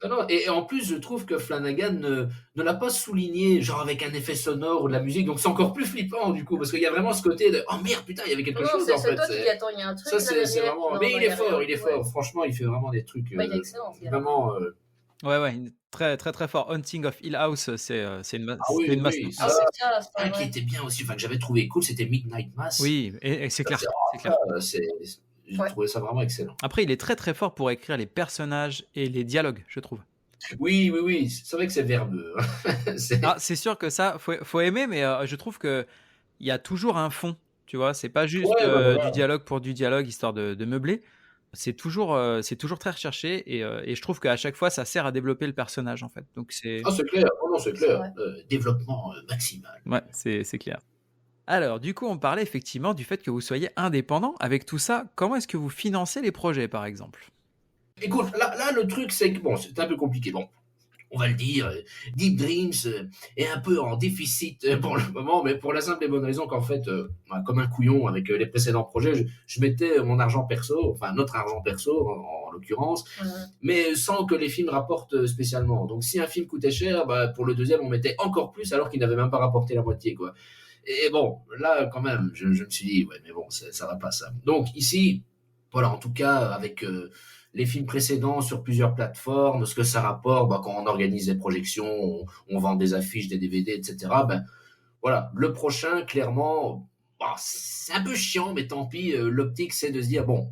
Non, et en plus, je trouve que Flanagan ne l'a pas souligné, genre avec un effet sonore ou de la musique, donc c'est encore plus flippant, du coup, parce qu'il y a vraiment ce côté de, oh merde, putain, il y avait quelque Non, chose, en c'est fait. toi qui dis, attends, il y a un truc. Ça, là c'est derrière. vraiment... Non, Mais non, il y est a fort, rien. il est fort. Franchement, il fait vraiment des trucs Bah, il est excellent. ce gars. vraiment... Ouais, très très très fort. Haunting of Hill House, c'est une, Ah oui, c'est une oui, masterclass. ça, Ah, c'est un qui vrai. était bien aussi, enfin, que j'avais trouvé cool, c'était Midnight Mass. Oui, et c'est Ça, clair, c'est clair. J'ai Ouais. trouvé ça vraiment excellent. Après, il est très très fort pour écrire les personnages et les dialogues, je trouve. Oui, c'est vrai que c'est verbeux. C'est- Ah, c'est sûr que ça, faut aimer, mais je trouve que il y a toujours un fond, tu vois. C'est pas juste Ouais, bah, voilà. du dialogue pour du dialogue, histoire de meubler. C'est toujours très recherché, et je trouve qu'à chaque fois, ça sert à développer le personnage, en fait. Donc c'est Ah, c'est clair, non, c'est C'est clair. vrai. Développement maximal. ouais, c'est clair. Alors, du coup, on parlait effectivement du fait que vous soyez indépendant. Avec tout ça, comment est-ce que vous financez les projets, par exemple? Écoute, là, le truc, c'est que, bon, c'est un peu compliqué. Bon, on va le dire, Deep Dreams est un peu en déficit pour le moment, mais pour la simple et bonne raison qu'en fait, comme un couillon avec les précédents projets, je mettais mon argent perso, enfin notre argent perso en l'occurrence, Ouais. mais sans que les films rapportent spécialement. Donc si un film coûtait cher, bah, pour le deuxième, on mettait encore plus alors qu'il n'avait même pas rapporté la moitié, quoi. Et bon, là, quand même, je me suis dit, ouais, mais bon, ça va pas, ça. Donc ici, voilà, en tout cas, avec les films précédents sur plusieurs plateformes, ce que ça rapporte, bah, quand on organise des projections, on vend des affiches, des DVD, etc. Ben, voilà, le prochain, clairement, bah, c'est un peu chiant, mais tant pis, l'optique, c'est de se dire, bon,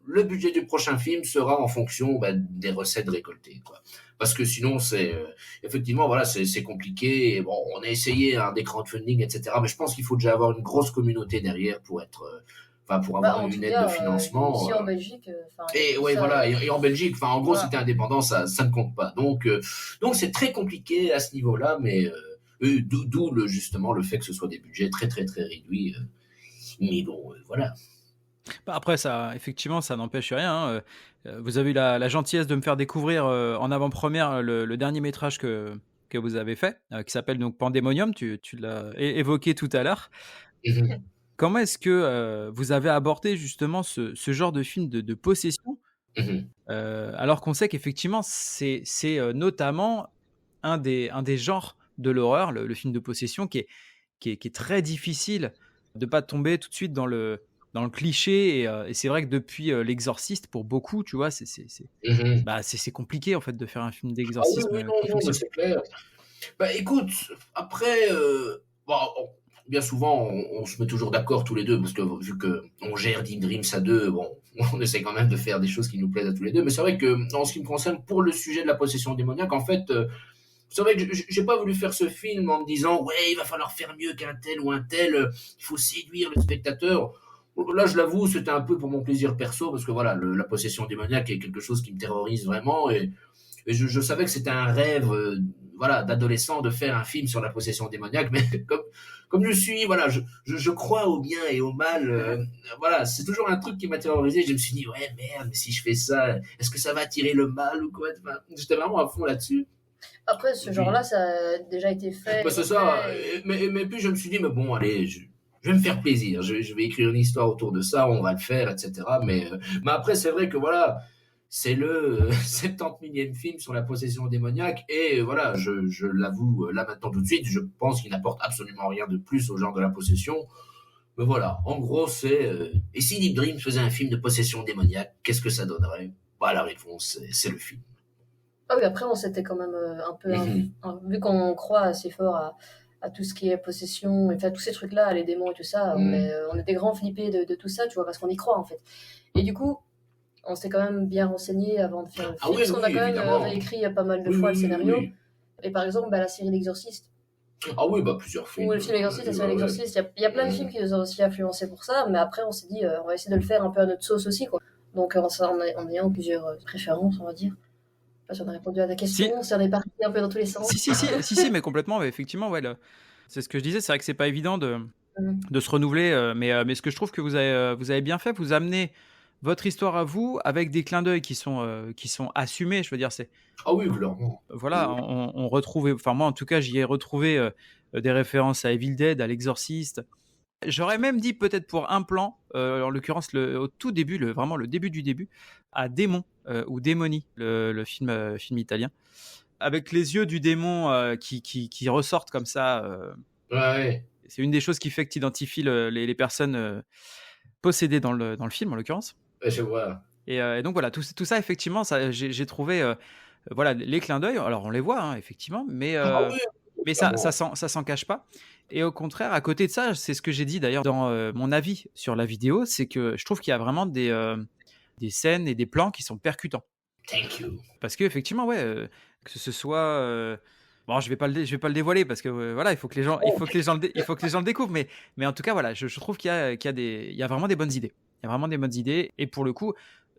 le budget du prochain film sera en fonction des recettes récoltées, quoi. Parce que sinon, c'est effectivement, voilà, c'est compliqué. Et bon, on a essayé des crowdfunding, etc. Mais je pense qu'il faut déjà avoir une grosse communauté derrière pour être, pour Bah, avoir en une tout aide cas, de financement. ici en Belgique, Et ouais, ça- voilà. Et en Belgique, enfin, en gros, Voilà. si t'es indépendant, ça ne compte pas. Donc c'est très compliqué à ce niveau-là, mais d'où justement le fait que ce soit des budgets très très très réduits. Mais bon, voilà. Bah, après, ça, effectivement, ça n'empêche rien, hein. Vous avez eu la gentillesse de me faire découvrir en avant-première le dernier métrage que vous avez fait, qui s'appelle donc Pandemonium. Tu l'as évoqué tout à l'heure. Mhm. Comment est-ce que vous avez abordé justement ce genre de film de possession, Mhm. alors qu'on sait qu'effectivement, c'est notamment un des genres de l'horreur, le film de possession, qui est très difficile de pas tomber tout de suite dans le cliché, et c'est vrai que depuis L'Exorciste, pour beaucoup, tu vois, c'est Mhm. compliqué en fait de faire un film Ah oui, d'exorcisme oui, non, qui non, mais fonctionne. c'est clair. Bah écoute, après, bien souvent, on se met toujours d'accord tous les deux, parce que vu qu'on gère Deep Dreams à deux, bon, on essaie quand même de faire des choses qui nous plaisent à tous les deux. Mais c'est vrai que, en ce qui me concerne, pour le sujet de la possession démoniaque, en fait, c'est vrai que j'ai pas voulu faire ce film en me disant, ouais, il va falloir faire mieux qu'un tel ou un tel, il faut séduire le spectateur. Là, je l'avoue, c'était un peu pour mon plaisir perso, parce que voilà, la possession démoniaque est quelque chose qui me terrorise vraiment, et Et je savais que c'était un rêve, voilà, d'adolescent de faire un film sur la possession démoniaque, mais comme je suis, voilà, je crois au bien et au mal, voilà, c'est toujours un truc qui m'a terrorisé. Je me suis dit, ouais, merde, mais si je fais ça, est-ce que ça va attirer le mal ou quoi? Enfin, j'étais vraiment à fond là-dessus. Après, ce Et genre-là, puis, ça a déjà été fait. bah, c'est ça. Et- Mais puis je me suis dit, mais bon, allez, je vais me faire plaisir. Je vais écrire une histoire autour de ça, on va le faire, etc. Mais après, c'est vrai que voilà, c'est le 70 millième film sur la possession démoniaque. Et voilà, je l'avoue là maintenant tout de suite, je pense qu'il n'apporte absolument rien de plus au genre de la possession. Mais voilà, en gros, c'est. Et si Deep Dream faisait un film de possession démoniaque, qu'est-ce que ça donnerait? Bah, la réponse, c'est le film. Ah oui, après, on s'était quand même un peu. Mhm. Vu qu'on croit assez fort à tout ce qui est possession, enfin, tous ces trucs-là, les démons et tout ça, Mhm. on est des grands flippés de tout ça, tu vois, parce qu'on y croit, en fait. Et du coup, on s'est quand même bien renseigné avant de faire le Ah film, oui, parce qu'on a oui, quand même évidemment. réécrit pas mal de Oui, fois oui, le oui, scénario. oui. Et par exemple, la série L'Exorciste, Ah oui, bah plusieurs ou films. le film L'Exorciste, la série Ouais, ouais. L'Exorciste, il y a plein de films qui nous ont aussi influencés pour ça, mais après, on s'est dit, on va essayer de le faire un peu à notre sauce aussi, quoi. Donc, en ayant plusieurs préférences, on va dire. Je sais pas si on a répondu à ta Si, question, si on est parti un peu dans tous les sens. si, mais complètement, mais effectivement, ouais, c'est ce que je disais, c'est vrai que c'est pas évident Mhm. de se renouveler, mais ce que je trouve que vous avez bien fait, vous amenez votre histoire à vous avec des clins d'œil qui sont assumés, je veux dire, c'est, Ah oui, clairement. voilà, on retrouve, enfin moi en tout cas, j'y ai retrouvé des références à Evil Dead, à l'Exorciste. J'aurais même dit peut-être pour un plan, en l'occurrence au tout début, vraiment le début du début, à Démon ou Démonie, le film italien, avec les yeux du démon qui ressortent comme ça. Ouais, C'est une des choses qui fait que tu identifies les personnes possédées dans le film, en l'occurrence. ouais, je vois. Et donc voilà, tout ça, effectivement, ça, j'ai trouvé voilà, les clins d'œil. Alors on les voit, hein, effectivement, Ah oui, mais clairement. ça s'en cache pas. Et au contraire, à côté de ça, c'est ce que j'ai dit d'ailleurs dans mon avis sur la vidéo, c'est que je trouve qu'il y a vraiment des scènes et des plans qui sont percutants. Thank you. Parce que effectivement, ouais, que ce soit bon, je vais pas le dévoiler parce que voilà, il faut que les gens le découvrent. Mais en tout cas, voilà, je trouve il y a vraiment des bonnes idées. Il y a vraiment des bonnes idées. Et pour le coup,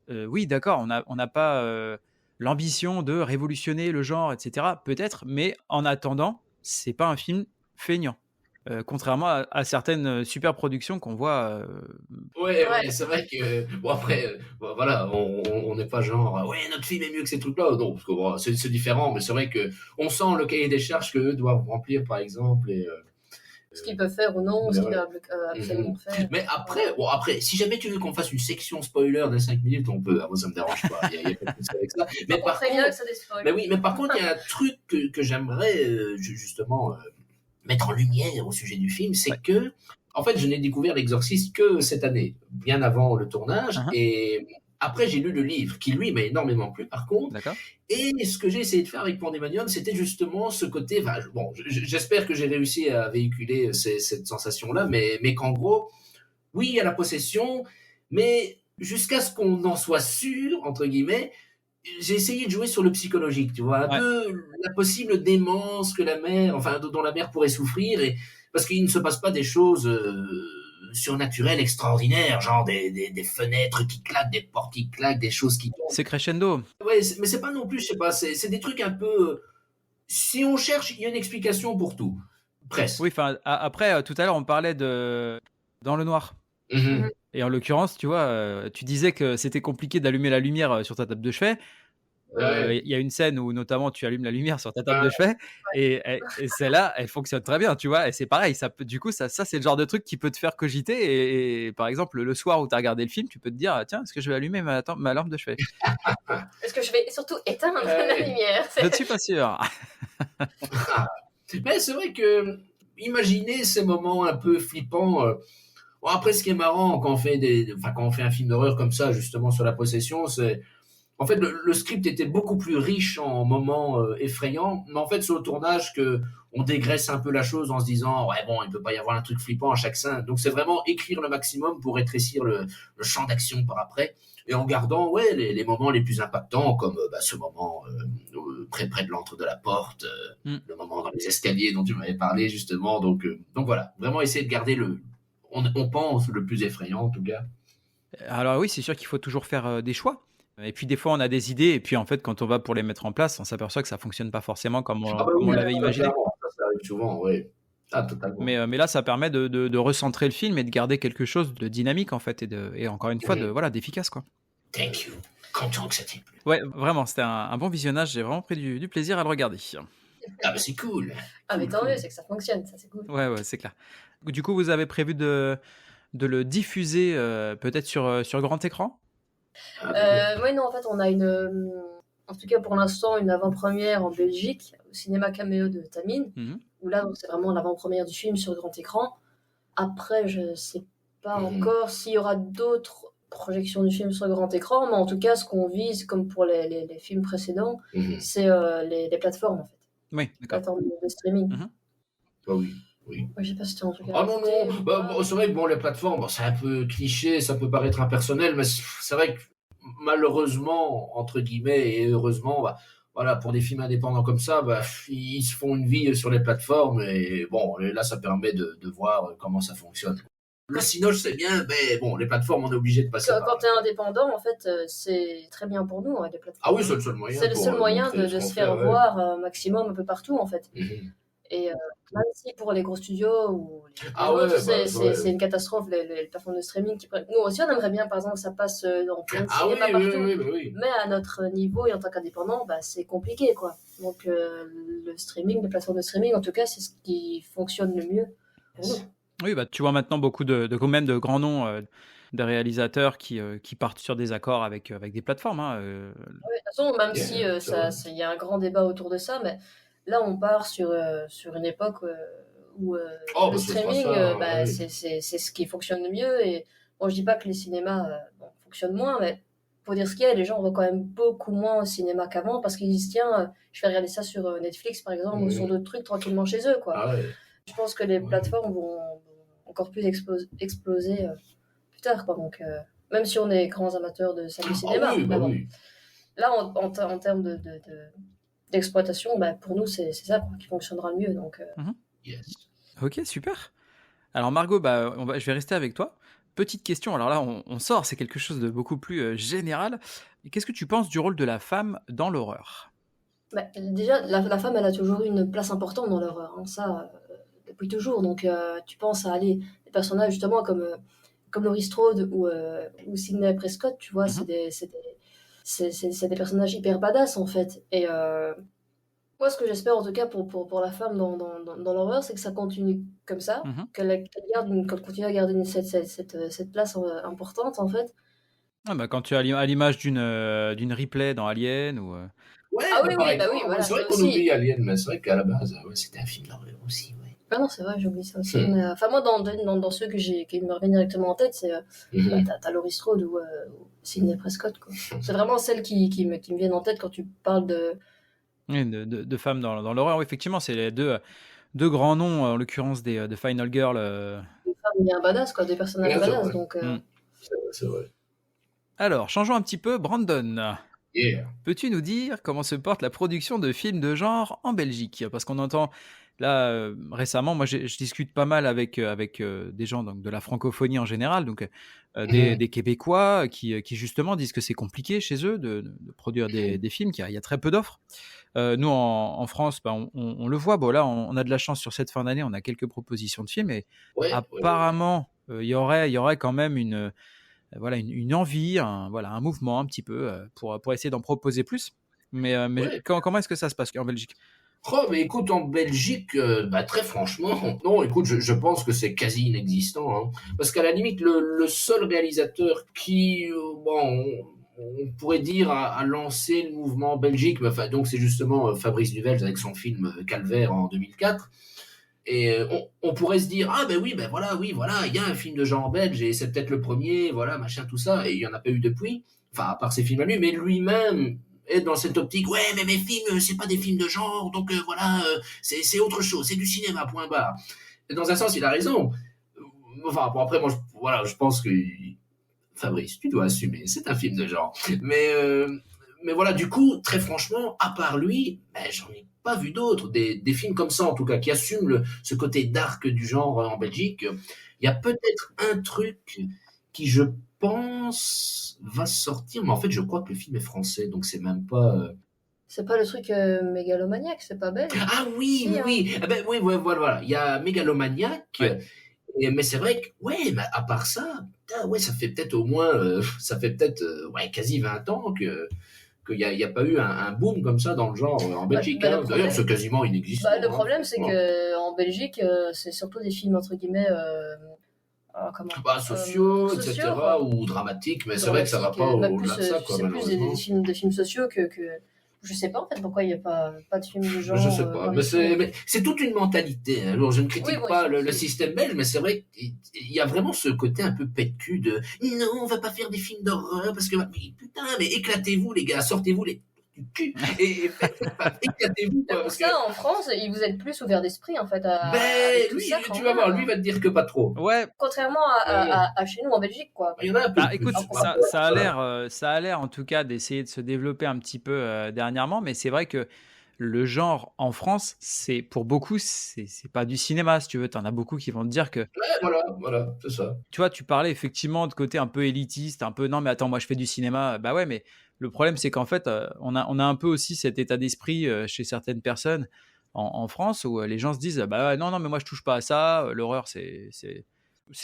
oui, d'accord, on n'a pas l'ambition de révolutionner le genre, etc. Peut-être, mais en attendant, c'est pas un film feignant. Contrairement à certaines super productions qu'on voit. Ouais, Ouais. ouais, c'est vrai que bon après, bon, voilà, on n'est pas genre ouais notre film est mieux que ces trucs-là, non, parce que bon, c'est différent, mais c'est vrai que on sent le cahier des charges que eux doivent remplir par exemple et Ce qu'ils peuvent faire ou non, ce qu'ils doivent absolument mhm. faire. Mais après, si jamais tu veux qu'on fasse une section spoiler de 5 minutes, on peut. Ah, moi, ça me dérange pas. Il y a pas de souci avec ça. Mais On par prévient contre, que ça des spoils. mais oui, mais par contre, il y a un truc que j'aimerais justement mettre en lumière au sujet du film, c'est Ouais. que, en fait, je n'ai découvert l'Exorciste que cette année, bien avant le tournage, Uh-huh. et après j'ai lu le livre, qui lui m'a énormément plu par contre, D'accord. et ce que j'ai essayé de faire avec Pandemonium, c'était justement ce côté, enfin, bon, j'espère que j'ai réussi à véhiculer cette sensation-là, mais qu'en gros, oui, il y a la possession, mais jusqu'à ce qu'on en soit sûr, entre guillemets, j'ai essayé de jouer sur le psychologique, tu vois, un Ouais. peu la possible démence que la mère, enfin, dont la mère pourrait souffrir, et parce qu'il ne se passe pas des choses surnaturelles extraordinaires, genre des fenêtres qui claquent, des portes qui claquent, des choses qui tombent. C'est crescendo. Ouais, mais c'est pas non plus, je sais pas, c'est des trucs un peu. Si on cherche, il y a une explication pour tout, Oui, presque. enfin, après, tout à l'heure, on parlait Dans le noir. Mhm. Et en l'occurrence, tu vois, tu disais que c'était compliqué d'allumer la lumière sur ta table de chevet. Ouais. Il y a une scène où notamment tu allumes la lumière sur ta table Ouais. de chevet et celle-là, elle fonctionne très bien, tu vois. Et c'est pareil, du coup, ça c'est le genre de truc qui peut te faire cogiter. Et par exemple, le soir où tu as regardé le film, tu peux te dire, tiens, est-ce que je vais allumer ma lampe de chevet? Est-ce que je vais surtout éteindre Ouais. la lumière? Je ne suis pas sûr. Mais c'est vrai que imaginer ces moments un peu flippants. Bon, après, ce qui est marrant quand on fait quand on fait un film d'horreur comme ça, justement sur la possession, c'est en fait le script était beaucoup plus riche en moments effrayants, mais en fait sur le tournage que on dégraisse un peu la chose en se disant ouais bon il peut pas y avoir un truc flippant à chaque scène. Donc c'est vraiment écrire le maximum pour rétrécir le champ d'action par après et en gardant ouais les moments les plus impactants comme ce moment près de l'entre de la porte, Mm. le moment dans les escaliers dont tu m'avais parlé justement. Donc voilà, vraiment essayer de garder on pense le plus effrayant en tout cas. Alors oui, c'est sûr qu'il faut toujours faire des choix. Et puis des fois, on a des idées, et puis en fait, quand on va pour les mettre en place, on s'aperçoit que ça fonctionne pas forcément comme Ah bah comme on oui, l'avait imaginé. clairement, ça arrive souvent, oui. Ah, totalement. Mais là, ça permet de recentrer le film et de garder quelque chose de dynamique en fait, et encore une fois, voilà, d'efficace, quoi. Thank you. Content que ça t'ait plu. Ouais, vraiment, c'était un bon visionnage. J'ai vraiment pris du plaisir à le regarder. Ah bah c'est cool. Ah, mais Cool, tant cool. mieux, c'est que ça fonctionne, ça c'est cool. Ouais, c'est clair. Du coup, vous avez prévu de le diffuser peut-être sur grand écran? Oui, non, en fait, on a en tout cas pour l'instant, une avant-première en Belgique, au cinéma Caméo de Tamine, Mhm. où là, donc, c'est vraiment l'avant-première du film sur grand écran. Après, je sais pas encore s'il y aura d'autres projections du film sur grand écran, mais en tout cas, ce qu'on vise, comme pour les films précédents, c'est les plateformes, en fait. Oui, Les d'accord. plateformes de streaming. Mhm. Ah oui, oui. Ouais, je sais pas si tu as un truc à Ah non, rajouter non, ou bah, pas. bon, c'est vrai que bon, les plateformes, bon, c'est un peu cliché, ça peut paraître impersonnel, mais c'est vrai que malheureusement, entre guillemets, et heureusement, bah, voilà, pour des films indépendants comme ça, bah, ils se font une vie sur les plateformes, et bon, là, ça permet de voir comment ça fonctionne. Le Cinoche, c'est bien, mais bon, les plateformes, on est obligé de passer Quand par. tu es indépendant, en fait, c'est très bien pour nous, hein, les Ah plateformes. oui, c'est le seul moyen. C'est le pour, seul moyen montrer de ce qu'on se fait, faire ouais. voir un maximum un peu partout, en fait. Mhm. Et même si pour les gros studios ou les Ah autres, ouais, bah, ouais. c'est une catastrophe, les plateformes de streaming qui prennent. Nous aussi, on aimerait bien, par exemple, que ça passe dans plein de Ah oui, cinémas oui, partout. oui, oui, oui. Mais à notre niveau et en tant qu'indépendant, bah, c'est compliqué, quoi. Donc, le streaming, les plateformes de streaming, en tout cas, c'est ce qui fonctionne le mieux pour nous. Oui, bah, tu vois maintenant beaucoup quand même de grands noms de réalisateurs qui partent sur des accords avec des plateformes. Hein, Ouais, de toute façon, même si c'est vrai. il y a un grand débat autour de ça, mais là, on part sur une époque où Oh, le bah, ce sera streaming, ça, bah, oui. c'est ce qui fonctionne le mieux. Et bon, je dis pas que les cinémas bon, fonctionnent moins, mais pour dire ce qu'il y a, les gens vont quand même beaucoup moins au cinéma qu'avant parce qu'ils disent, tiens, je vais regarder ça sur Netflix, par exemple, ou sur d'autres trucs tranquillement chez eux, quoi. Ah ouais. Je pense que les Ouais. plateformes vont encore plus exploser plus tard, quoi. Donc, même si on est grands amateurs de salle de cinéma, Ah oui, bah mais bon. oui. Là, en termes d'exploitation, bah, pour nous, c'est ça quoi, qui fonctionnera le mieux. Donc, Yes. Ok, super. Alors Margot, bah, je vais rester avec toi. Petite question, alors là on sort, c'est quelque chose de beaucoup plus général. Qu'est-ce que tu penses du rôle de la femme dans l'horreur? bah, déjà, la femme, elle a toujours eu une place importante dans l'horreur, hein, ça, depuis toujours. Donc, tu penses à aller des personnages justement comme Laurie Strode ou Sidney Prescott, tu vois, Mhm. c'est des personnages hyper badass en fait. Et moi, ce que j'espère en tout cas pour la femme dans l'horreur, c'est que ça continue comme ça, Mhm. qu'elle continue à garder cette place importante en fait. Ah, bah, quand tu as à l'image d'une Ripley dans Alien ou Ouais, Ah bah, oui, par oui, bah exemple, oui, voilà, c'est vrai ça qu'on aussi. oublie Alien, mais c'est vrai qu'à la base, ouais, c'était un film d'horreur aussi, ouais. Ah non, c'est vrai, j'ai oublié ça aussi. Mais, enfin, moi, dans ceux qui me reviennent directement en tête, c'est bah, t'as Laurie Strode ou Sidney Prescott, quoi. C'est vraiment celles qui me viennent en tête quand tu parles de. oui, de femmes dans l'horreur. Oui, effectivement, c'est les deux grands noms, en l'occurrence de Final Girl. Des femmes bien badass, quoi, des personnages Bien sûr, badass. ouais. Donc, C'est vrai. Alors, changeons un petit peu. Brandon, Yeah. peux-tu nous dire comment se porte la production de films de genre en Belgique? Parce qu'on entend là récemment, moi je discute pas mal avec des gens donc, de la francophonie en général, donc des Québécois qui justement disent que c'est compliqué chez eux de produire des films, qu'il y a très peu d'offres. Nous en France, bah, on le voit. Bon là, on a de la chance sur cette fin d'année, on a quelques propositions de films, et Ouais, ouais. apparemment il y aurait quand même voilà, une envie, un mouvement un petit peu pour essayer d'en proposer plus. Mais Ouais. comment est-ce que ça se passe en Belgique? Oh, mais écoute, en Belgique, bah, très franchement, non, écoute, je pense que c'est quasi inexistant, hein. Parce qu'à la limite, le seul réalisateur qui, bon, on pourrait dire, a lancé le mouvement en Belgique, bah, enfin, donc c'est justement Fabrice Duvels avec son film Calvaire en 2004. Et on pourrait se dire, ah ben oui, ben voilà, oui, voilà, il y a un film de genre belge et c'est peut-être le premier, voilà, machin, tout ça, et il n'y en a pas eu depuis, enfin, à part ses films à lui, mais lui-même est dans cette optique, ouais, mais mes films, c'est pas des films de genre, donc voilà, c'est autre chose, c'est du cinéma, point barre. Et dans un sens, il a raison. Enfin, bon, après, moi, voilà, je pense que Fabrice, tu dois assumer, c'est un film de genre. Mais voilà, du coup, très franchement, à part lui, ben, j'en ai pas vu d'autres, des films comme ça en tout cas, qui assument ce côté dark du genre en Belgique. Il y a peut-être un truc qui je pense va sortir, mais en fait je crois que le film est français, donc c'est même pas. C'est pas le truc mégalomaniaque, c'est pas belge? Ah oui, Si, oui, hein. oui, ah ben, oui, voilà, il y a Mégalomaniac, Ouais. mais c'est vrai que, ouais, mais à part ça, putain, ouais, ça fait peut-être au moins, ouais, quasi 20 ans qu'il y a pas eu un boom comme ça dans le genre en Belgique. Le Hein. D'ailleurs, problème, c'est quasiment inexistant. le Hein, problème, c'est franchement. que en Belgique, c'est surtout des films entre guillemets, comment, Bah, sociaux, sociaux, etc., quoi, ou dramatiques, mais c'est vrai que ça va dramatiques, pas même au-delà plus, de ça, quoi, c'est plus des malheureusement. films sociaux que, je sais pas en fait pourquoi il y a pas de films de Je genre sais pas, par mais ici. c'est toute une mentalité. Hein. Alors, je ne Oui, critique oui, pas le c'est- système belge, mais c'est vrai qu'il y a vraiment ce côté un peu pet de cul de non, on va pas faire des films d'horreur parce que mais, putain, mais éclatez-vous les gars, sortez-vous les du cul et éclatez-vous Mais quoi, pour parce que ça, en France, vous êtes plus ouvert d'esprit en fait avec ben tout lui, ça quand tu vas même, voir, lui hein. va te dire que pas trop. Ouais, Contrairement à chez nous en Belgique, quoi. Il y en a un peu bah écoute, plus. ça a l'air en tout cas d'essayer de se développer un petit peu dernièrement, mais c'est vrai que le genre en France, c'est pour beaucoup, c'est pas du cinéma, si tu veux. T'en as beaucoup qui vont te dire que, Ouais, voilà, c'est ça. tu vois, tu parlais effectivement de côté un peu élitiste, un peu non, mais attends, moi je fais du cinéma. Bah ouais, mais le problème, c'est qu'en fait, on a un peu aussi cet état d'esprit chez certaines personnes en France où les gens se disent, bah ouais, non, non, mais moi je touche pas à ça. L'horreur, c'est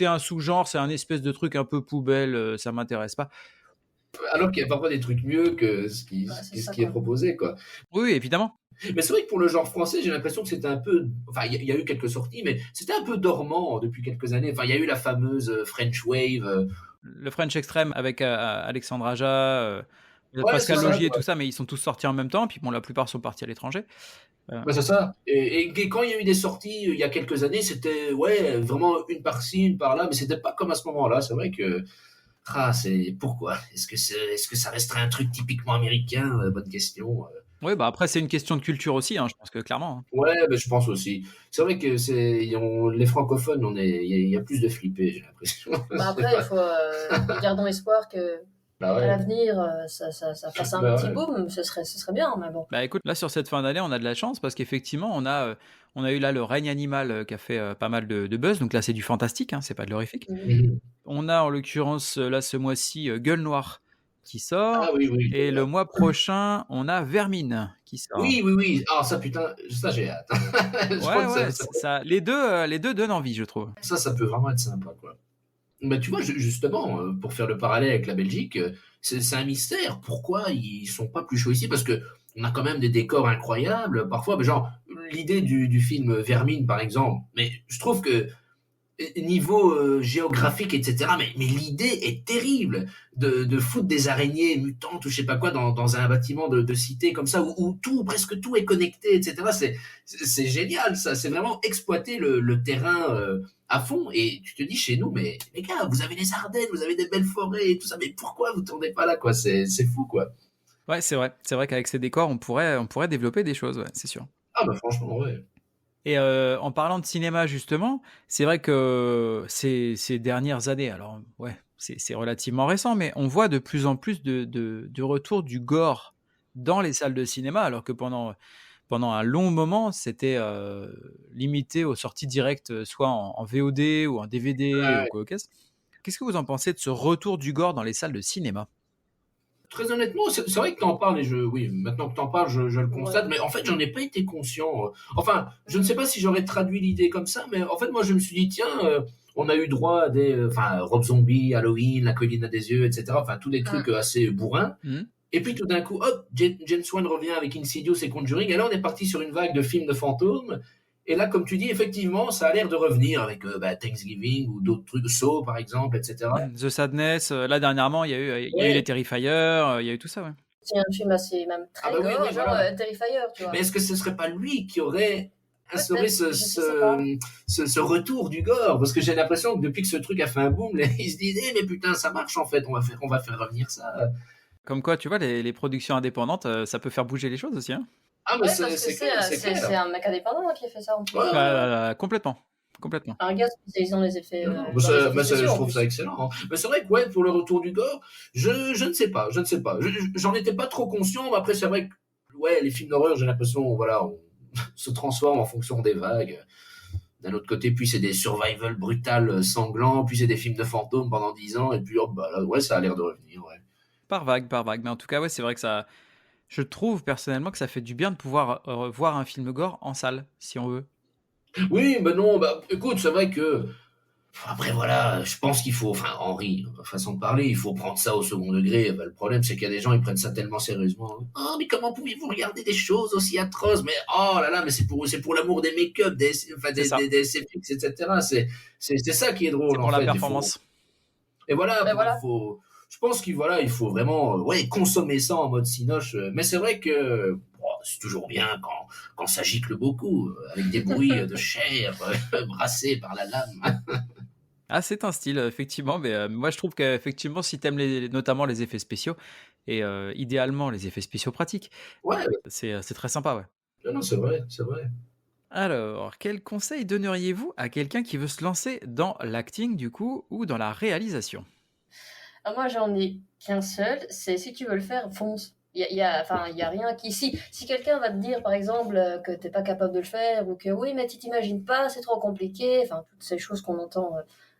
un sous-genre, c'est un espèce de truc un peu poubelle, ça m'intéresse pas. Alors qu'il y a parfois des trucs mieux que ce qui, Ouais, c'est ce ça, qui est quoi. proposé, quoi. Oui, oui, évidemment. Mais c'est vrai que pour le genre français, j'ai l'impression que c'était un peu. Enfin, il y a eu quelques sorties, mais c'était un peu dormant depuis quelques années. Enfin, il y a eu la fameuse French Wave. Le French Extreme avec Alexandre Aja, Ouais, c'est Pascal ça, Logier et quoi. tout ça, mais ils sont tous sortis en même temps. Puis bon, la plupart sont partis à l'étranger. Ouais, c'est ça. Et quand il y a eu des sorties il y a quelques années, c'était ouais, vraiment une par-ci, une par-là, mais c'était pas comme à ce moment-là. C'est vrai que. Ah, c'est. Pourquoi est-ce que ça resterait un truc typiquement américain bonne question. Oui, bah après, c'est une question de culture aussi, hein, je pense que clairement. Hein. Ouais, mais je pense aussi. C'est vrai que les francophones, il y a plus de flippés, j'ai l'impression. Bah C'est après, pas. gardons espoir que Bah à ouais. l'avenir, ça fasse un Bah petit ouais. boom, ce serait bien, mais bon. Bah écoute, là sur cette fin d'année, on a de la chance parce qu'effectivement, on a eu là le règne animal qui a fait pas mal de buzz. Donc là, c'est du fantastique, hein, c'est pas de l'horrifique. Mhm. On a en l'occurrence là ce mois-ci Gueule Noire qui Ah sort. oui, oui. Et le mois prochain, on a Vermine qui sort. Oui, oui, oui. Ah, ça, putain, ça, j'ai hâte. Je crois Ouais, que ouais, ça, les deux donnent envie, je trouve. ça peut vraiment être sympa, quoi. Bah, tu vois, justement, pour faire le parallèle avec la Belgique, c'est un mystère. Pourquoi ils sont pas plus chauds ici? Parce que on a quand même des décors incroyables. Parfois, bah, genre, l'idée du film Vermine, par exemple. Mais je trouve que niveau géographique, etc. Mais l'idée est terrible de foutre des araignées mutantes ou je sais pas quoi dans un bâtiment de cité comme ça où tout, presque tout est connecté, etc. C'est génial, ça. C'est vraiment exploiter le terrain à fond. Et tu te dis chez nous, mais les gars, vous avez les Ardennes, vous avez des belles forêts et tout ça, mais pourquoi vous tournez pas là, quoi? C'est fou, quoi. Ouais, c'est vrai. C'est vrai qu'avec ces décors, on pourrait développer des choses, ouais, c'est sûr. Ah bah franchement, ouais. Et en parlant de cinéma, justement, c'est vrai que ces dernières années, alors ouais, c'est relativement récent, mais on voit de plus en plus de retour du gore dans les salles de cinéma, alors que pendant un long moment, c'était limité aux sorties directes, soit en VOD ou en DVD ou Ouais. quoi au caisse. Qu'est-ce que vous en pensez de ce retour du gore dans les salles de cinéma? Très honnêtement, c'est vrai que t'en parles et oui, maintenant que t'en parles, je le constate, Ouais. mais en fait, j'en ai pas été conscient. Enfin, je ne sais pas si j'aurais traduit l'idée comme ça, mais en fait, moi, je me suis dit, tiens, on a eu droit à enfin, Rob Zombie, Halloween, La Colline à des yeux, etc. Enfin, tous des trucs assez bourrins. Mhm. Et puis, tout d'un coup, hop, James Wan revient avec Insidious et Conjuring, et là, on est parti sur une vague de films de fantômes. Et là, comme tu dis, effectivement, ça a l'air de revenir avec Thanksgiving ou d'autres trucs, Saw, par exemple, etc. The Sadness, là dernièrement, il y a eu les Terrifier, il y a eu tout ça, ouais. C'est un film assez, même Ah très bah oui, gore, oui, genre voilà. Terrifier, tu vois. Mais est-ce que ce serait pas lui qui aurait instauré Peut-être, je sais pas. ce retour du gore? Parce que j'ai l'impression que depuis que ce truc a fait un boom, ils se disaient, mais putain, ça marche en fait, on va faire revenir ça. Comme quoi, tu vois, les productions indépendantes, ça peut faire bouger les choses aussi, hein. Ah, mais Ouais, parce que c'est clair, c'est c'est clair. un mec indépendant qui a fait ça en plus. Ouais, ouais. Complètement. Complètement. Un gars spécialisé dans les effets, Non, dans mais les effets je spéciaux, en trouve plus. ça excellent. Hein. Mais c'est vrai que ouais, pour le retour du gore, je ne sais pas, je ne sais pas. J'en étais pas trop conscient, mais après c'est vrai que ouais, les films d'horreur, j'ai l'impression, voilà, on se transforme en fonction des vagues. D'un autre côté, puis c'est des survival brutal sanglants, puis c'est des films de fantômes pendant 10 ans, et puis hop, bah là, ouais, ça a l'air de revenir, ouais. Par vague, par vague. Mais en tout cas, ouais, c'est vrai que ça. Je trouve personnellement que ça fait du bien de pouvoir voir un film gore en salle, si on veut. Oui, mais non, bah écoute, c'est vrai que après voilà, je pense qu'il faut, enfin Henri, façon de parler, il faut prendre ça au second degré. Bah, le problème, c'est qu'il y a des gens, ils prennent ça tellement sérieusement. Oh, mais comment pouvez-vous regarder des choses aussi atroces? Mais oh là là, mais c'est pour l'amour des make-up, enfin, C'est ça. des SFX, etc. C'est ça qui est C'est drôle pour en la fait. performance. Et voilà, Ben voilà. je pense il faut vraiment, ouais, consommer ça en mode cinoche. Mais c'est vrai que bon, c'est toujours bien quand ça gicle beaucoup, avec des bruits de chair brassée par la lame. Ah, c'est un style, effectivement. Mais moi, je trouve qu'effectivement, si t'aimes notamment les effets spéciaux, et idéalement les effets spéciaux pratiques, Ouais, c'est très sympa, ouais. non, c'est vrai, c'est vrai. Alors, quel conseil donneriez-vous à quelqu'un qui veut se lancer dans l'acting, du coup, ou dans la réalisation? Ah, moi, j'en ai qu'un seul, c'est si tu veux le faire, fonce. Enfin, il y a rien qui... Si quelqu'un va te dire, par exemple, que t'es pas capable de le faire, ou que oui, mais tu t'imagines pas, c'est trop compliqué, enfin, toutes ces choses qu'on entend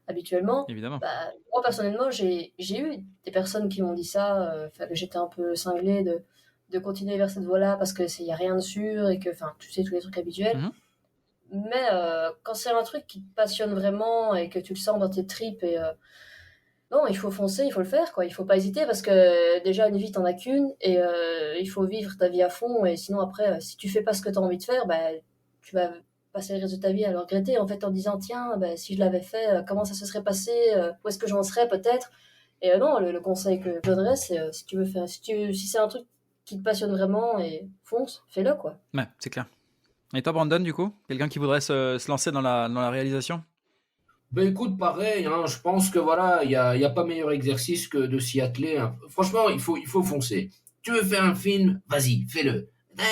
habituellement, Évidemment. bah, moi, personnellement, j'ai eu des personnes qui m'ont dit ça, que j'étais un peu cinglée de continuer vers cette voie-là, parce que y a rien de sûr, et que, enfin, tu sais, tous les trucs habituels. Mhm. Mais quand c'est un truc qui te passionne vraiment, et que tu le sens dans tes tripes, et... non, il faut foncer, il faut le faire, quoi. Il faut pas hésiter parce que déjà une vie t'en as qu'une et il faut vivre ta vie à fond et sinon après si tu fais pas ce que tu as envie de faire, bah tu vas passer le reste de ta vie à le regretter en fait en disant tiens bah, si je l'avais fait comment ça se serait passé où est-ce que j'en serais peut-être et non le conseil que je donnerais c'est si tu veux faire si c'est un truc qui te passionne vraiment et fonce, fais-le quoi. Ouais, c'est clair. Et toi, Brandon, du coup? Quelqu'un qui voudrait se lancer dans la réalisation? Ben écoute, pareil, hein, je pense que voilà, il y a pas meilleur exercice que de s'y atteler, hein. Franchement, il faut foncer. Tu veux faire un film, vas-y, fais-le.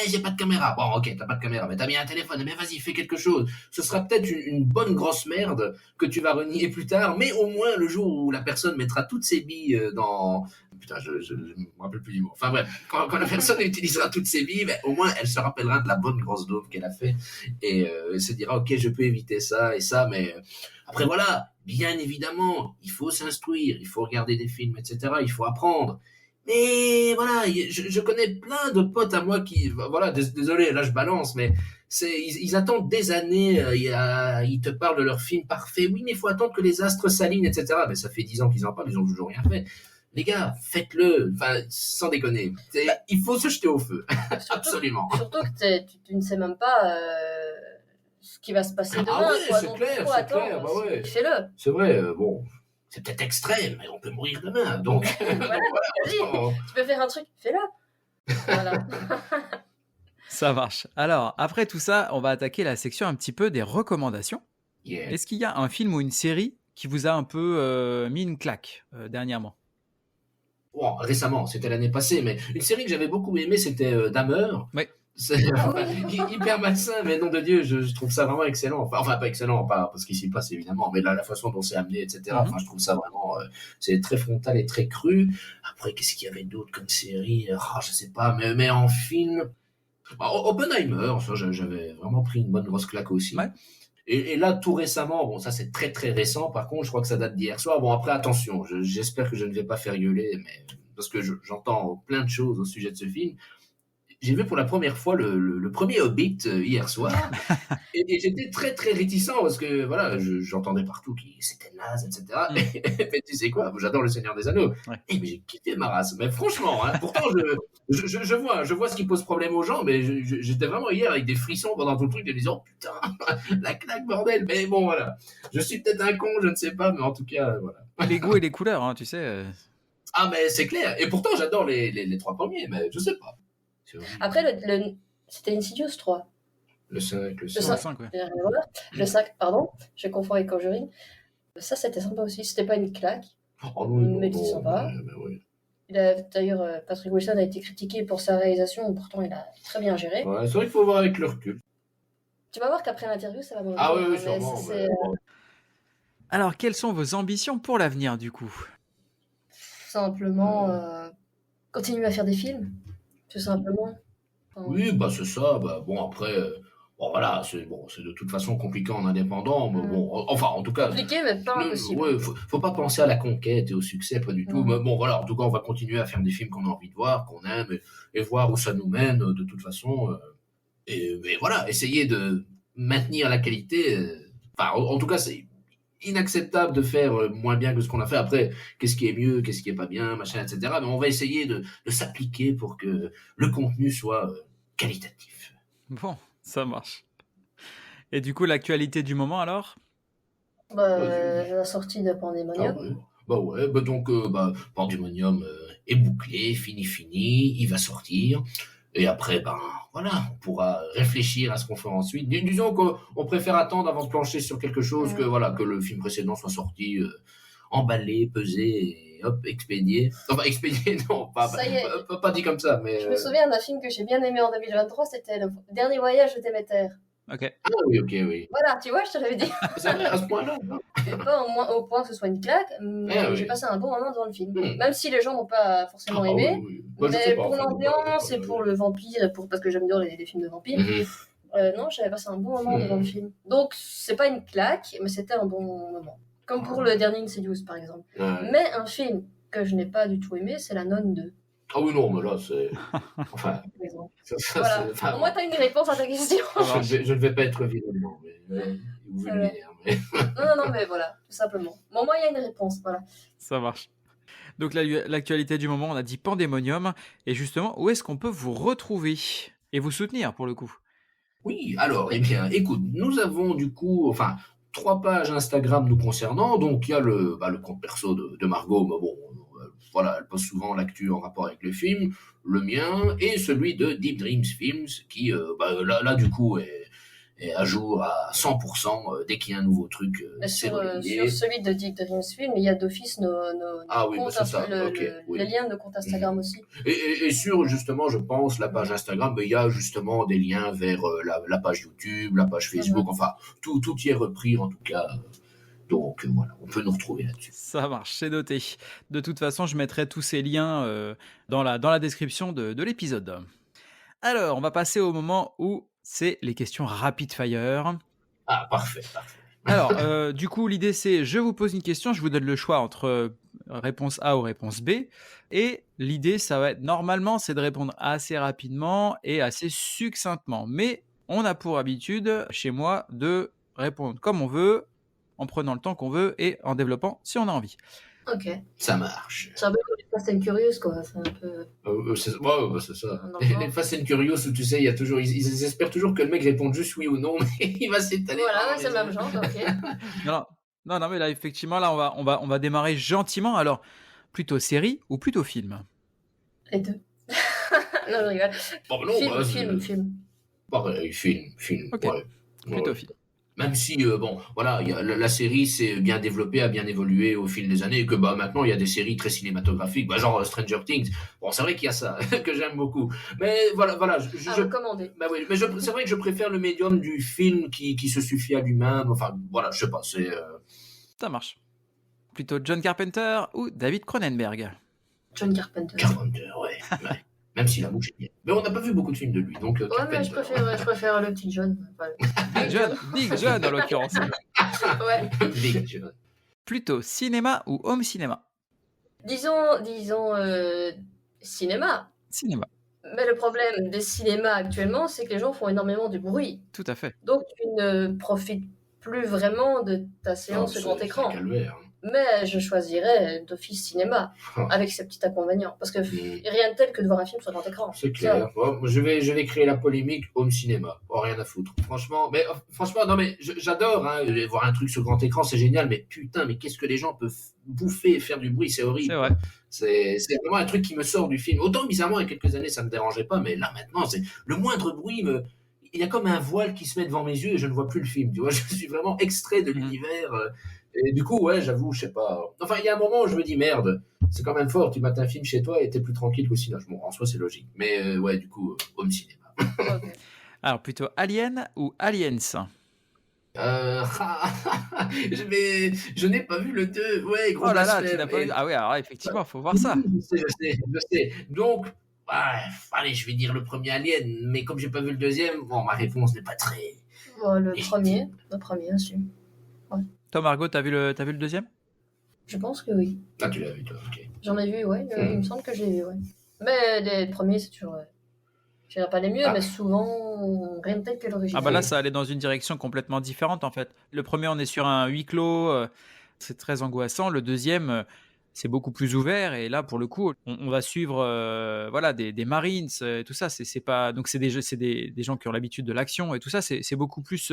J'ai pas de caméra. Bon, ok, t'as pas de caméra, mais t'as bien un téléphone. Mais vas-y, fais quelque chose. Ce sera peut-être une bonne grosse merde que tu vas renier plus tard, mais au moins le jour où la personne mettra toutes ses billes dans... Putain, je me rappelle plus du mot. Enfin bref, quand la personne utilisera toutes ses billes, ben, au moins elle se rappellera de la bonne grosse dope qu'elle a fait et elle se dira, ok, je peux éviter ça et ça, mais après voilà, bien évidemment, il faut s'instruire, il faut regarder des films, etc. Il faut apprendre. Mais voilà, je connais plein de potes à moi qui, voilà, désolé, là je balance, mais ils attendent des années, ils te parlent de leur film parfait. Oui, mais il faut attendre que les astres s'alignent, etc. Mais ça fait 10 ans qu'ils en parlent, ils ont toujours rien fait. Les gars, faites-le, enfin, sans déconner. Il faut se jeter au feu, absolument. Surtout que tu ne sais même pas ce qui va se passer demain. Ah ouais, quoi. c'est Donc, clair, pourquoi c'est attendre clair, bah ouais. Fais-le. C'est vrai, bon, c'est peut-être extrême, mais on peut mourir demain, donc, Voilà, vas-y. Tu peux faire un truc, fais-le. Voilà. Ça marche. Alors, après tout ça, on va attaquer la section un petit peu des recommandations. yeah. Est-ce qu'il y a un film ou une série qui vous a un peu mis une claque dernièrement? Bon, récemment, c'était l'année passée, mais une série que j'avais beaucoup aimée, c'était Dahmer. Ouais. C'est hyper malsain, mais nom de Dieu, je trouve ça vraiment excellent. Enfin, pas excellent, pas parce qu'il s'y passe évidemment, mais là, la façon dont c'est amené, etc. Enfin, je trouve ça vraiment, c'est très frontal et très cru. Après, qu'est-ce qu'il y avait d'autre comme série? Je sais pas, mais en film, Oppenheimer, ça, j'avais vraiment pris une bonne grosse claque aussi. Ouais. Et là, tout récemment, bon, ça c'est très très récent, par contre, je crois que ça date d'hier soir. Bon, après, attention, j'espère que je ne vais pas faire gueuler, mais parce que j'entends plein de choses au sujet de ce film. J'ai vu pour la première fois le premier Hobbit hier soir, et j'étais très très réticent parce que voilà, j'entendais partout que c'était naze, etc. Mais tu sais quoi, j'adore le Seigneur des Anneaux. Ouais. Mais j'ai kiffé ma race. Mais franchement, hein, pourtant je vois ce qui pose problème aux gens, mais j'étais vraiment hier avec des frissons pendant tout le truc, de me disant, oh putain, la claque bordel. Mais bon voilà, je suis peut-être un con, je ne sais pas, mais en tout cas voilà. Les goûts et les couleurs, hein, tu sais. Ah mais c'est clair. Et pourtant j'adore les trois premiers, mais je sais pas. Après, c'était Insidious 3. Le 5, le 5. Le 5, ouais. Le 5, pardon, je confonds avec Conjuring. Ça, c'était sympa aussi. C'était pas une claque, Oh non, mais c'était sympa. Ouais. D'ailleurs, Patrick Wilson a été critiqué pour sa réalisation, pourtant il a très bien géré. Ouais, c'est vrai qu'il faut voir avec le recul. Tu vas voir qu'après l'interview, ça va me Ah oui, mais sûrement. c'est, Alors, quelles sont vos ambitions pour l'avenir, du coup? simplement continuer à faire des films, tout simplement. Enfin, Oui, bah c'est ça. Bah, bon, après, Bon, voilà, c'est de toute façon compliqué en indépendant, mais bon, enfin, en tout cas, Compliqué, mais pas impossible. ouais, faut pas penser à la conquête et au succès, pas du tout. Mais bon, voilà, en tout cas, on va continuer à faire des films qu'on a envie de voir, qu'on aime, et voir où ça nous mène, de toute façon. Et voilà, essayer de maintenir la qualité. Enfin, en tout cas, c'est inacceptable de faire moins bien que ce qu'on a fait. Après, qu'est-ce qui est mieux, qu'est-ce qui est pas bien, machin, etc. Mais on va essayer de s'appliquer pour que le contenu soit qualitatif. Bon, ça marche. Et du coup, l'actualité du moment alors? La sortie de Pandemonium. Ah ouais. Donc Pandemonium est bouclé, fini, il va sortir. Et après, voilà, on pourra réfléchir à ce qu'on fera ensuite. Disons qu'on préfère attendre avant de plancher sur quelque chose que le film précédent soit sorti, emballé, pesé, et hop, expédié. Enfin, expédié, non, pas dit comme ça, mais... Je me souviens d'un film que j'ai bien aimé en 2023, c'était Le Dernier Voyage de Déméter. Ok. Ah oui. Voilà, tu vois, je te l'avais dit. C'est vrai, à ce point-là. Pas au point que ce soit une claque, mais j'ai passé un bon moment devant le film. Même si les gens n'ont pas forcément aimé, mais pour l'ambiance et pour le vampire, parce que j'aime bien les films de vampires, non, j'avais passé un bon moment devant le film. Donc, c'est pas une claque, mais c'était un bon moment. Comme pour le dernier Insidious, par exemple. Mais un film que je n'ai pas du tout aimé, c'est La Nonne 2. Ah oui, non, mais là, c'est... Enfin... Voilà. Au moins, t'as une réponse à ta question. Je ne vais pas être vilain, mais... Non, mais voilà, tout simplement. Bon, moi, il y a une réponse, voilà. Ça marche. Donc, l'actualité du moment, on a dit Pandemonium. Et justement, où est-ce qu'on peut vous retrouver et vous soutenir, pour le coup? Oui, alors, eh bien, écoute, nous avons du coup... 3 pages Instagram nous concernant. Donc, il y a le compte perso de Margot, mais bon... Voilà, elle poste souvent l'actu en rapport avec le film, le mien, et celui de Deep Dreams Films, qui, là, du coup, est à jour à 100%, dès qu'il y a un nouveau truc, c'est relié. Sur celui de Deep Dreams Films, il y a d'office nos comptes, les liens de compte Instagram aussi. Et sur, justement, je pense, la page Instagram, il y a justement des liens vers la page YouTube, la page Facebook, enfin, tout y est repris, en tout cas... Donc voilà, on peut nous retrouver là-dessus. Ça marche, c'est noté. De toute façon, je mettrai tous ces liens dans la description de l'épisode. Alors, on va passer au moment où c'est les questions rapid fire. Ah, parfait. Alors, du coup, l'idée c'est, je vous pose une question, je vous donne le choix entre réponse A ou réponse B. Et l'idée, ça va être, normalement, c'est de répondre assez rapidement et assez succinctement. Mais on a pour habitude, chez moi, de répondre comme on veut, en prenant le temps qu'on veut et en développant si on a envie. Ok. Ça marche. C'est un peu comme les Fast and Curious, quoi. C'est un peu... c'est ça. Les Fast and Curious, où tu sais, il y a toujours, ils espèrent toujours que le mec réponde juste oui ou non, mais il va s'étaler. Voilà, c'est le même genre, ok. non, mais là, effectivement, là, on va démarrer gentiment. Alors, plutôt série ou plutôt film? Les deux. Non, je rigole. Film. Pareil, film. Ok. Ouais. Plutôt film. Même si, la série s'est bien développée, a bien évolué au fil des années, et que maintenant, il y a des séries très cinématographiques, genre Stranger Things. Bon, c'est vrai qu'il y a ça, que j'aime beaucoup. Mais voilà. Recommander. Oui, mais c'est vrai que je préfère le médium du film qui se suffit à lui-même. Enfin, voilà, je sais pas, c'est... Ça marche. Plutôt John Carpenter ou David Cronenberg? John Carpenter. Ouais. Même s'il a bougé bien. Mais on n'a pas vu beaucoup de films de lui, donc... Ouais, mais je préfère le petit John. Big John, en l'occurrence. Ouais. Big John. Plutôt cinéma ou home cinéma? Disons cinéma. Cinéma. Mais le problème des cinémas actuellement, c'est que les gens font énormément de bruit. Tout à fait. Donc, tu ne profites plus vraiment de ta séance sur grand écran. C'est calvaire. Mais je choisirais d'office cinéma, avec ses petits inconvénients. Parce que rien de tel que de voir un film sur grand écran. C'est clair. Bon, je vais créer la polémique home cinéma. Rien à foutre. Franchement, non, mais j'adore voir un truc sur grand écran, c'est génial. Mais putain, mais qu'est-ce que les gens peuvent bouffer et faire du bruit, c'est horrible. C'est vrai. C'est vraiment un truc qui me sort du film. Autant bizarrement, il y a quelques années, ça me dérangeait pas, mais là maintenant, c'est le moindre bruit il y a comme un voile qui se met devant mes yeux et je ne vois plus le film. Tu vois, je suis vraiment extrait de l'univers. Et du coup, ouais, j'avoue, je sais pas. Enfin, il y a un moment où je me dis merde, c'est quand même fort. Tu mates un film chez toi et t'es plus tranquille qu'au cinéma. Bon, en soi, c'est logique. Mais ouais, du coup, home cinéma. Okay. Alors, plutôt Alien ou Aliens? Je n'ai pas vu le 2. Ouais, gros. Oh là là, tu n'as pas vu. Ah ouais, alors effectivement, faut voir ça. Je sais. Donc, allez, je vais dire le premier Alien, mais comme j'ai pas vu le deuxième, bon, ma réponse n'est pas très... Le premier aussi. Toi, Margot, t'as vu le deuxième? Je pense que oui. Ah, tu l'as vu, toi, ok. J'en ai vu, ouais. Il me semble que je l'ai vu, ouais. Mais les premiers, c'est toujours... je dirais pas les mieux, mais souvent, rien de tel que l'original. Ah bah là, ça allait dans une direction complètement différente, en fait. Le premier, on est sur un huis clos, c'est très angoissant. Le deuxième, c'est beaucoup plus ouvert. Et là, pour le coup, on va suivre des Marines et tout ça. C'est pas... Donc, c'est des gens qui ont l'habitude de l'action et tout ça. C'est beaucoup plus...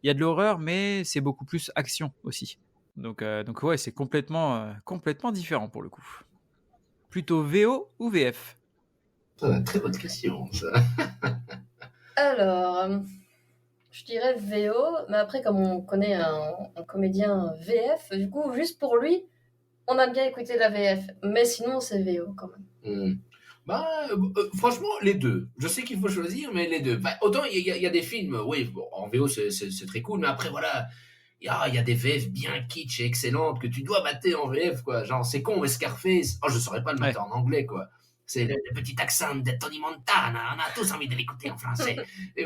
Il y a de l'horreur, mais c'est beaucoup plus action aussi. Donc ouais, c'est complètement différent pour le coup. Plutôt VO ou VF? Très bonne question, ça. Alors, je dirais VO, mais après, comme on connaît un comédien VF, du coup, juste pour lui, on a bien écouté la VF. Mais sinon, c'est VO quand même. Franchement, les deux. Je sais qu'il faut choisir, mais les deux. Autant, il y a des films, oui, bon, en VO, c'est très cool, mais après, voilà... Il y a des VF bien kitsch et excellentes que tu dois mater en VF, quoi. Genre, c'est con, mais Scarface, je saurais pas le mettre en anglais, quoi. C'est le petit accent de Tony Montana, on a tous envie de l'écouter en français.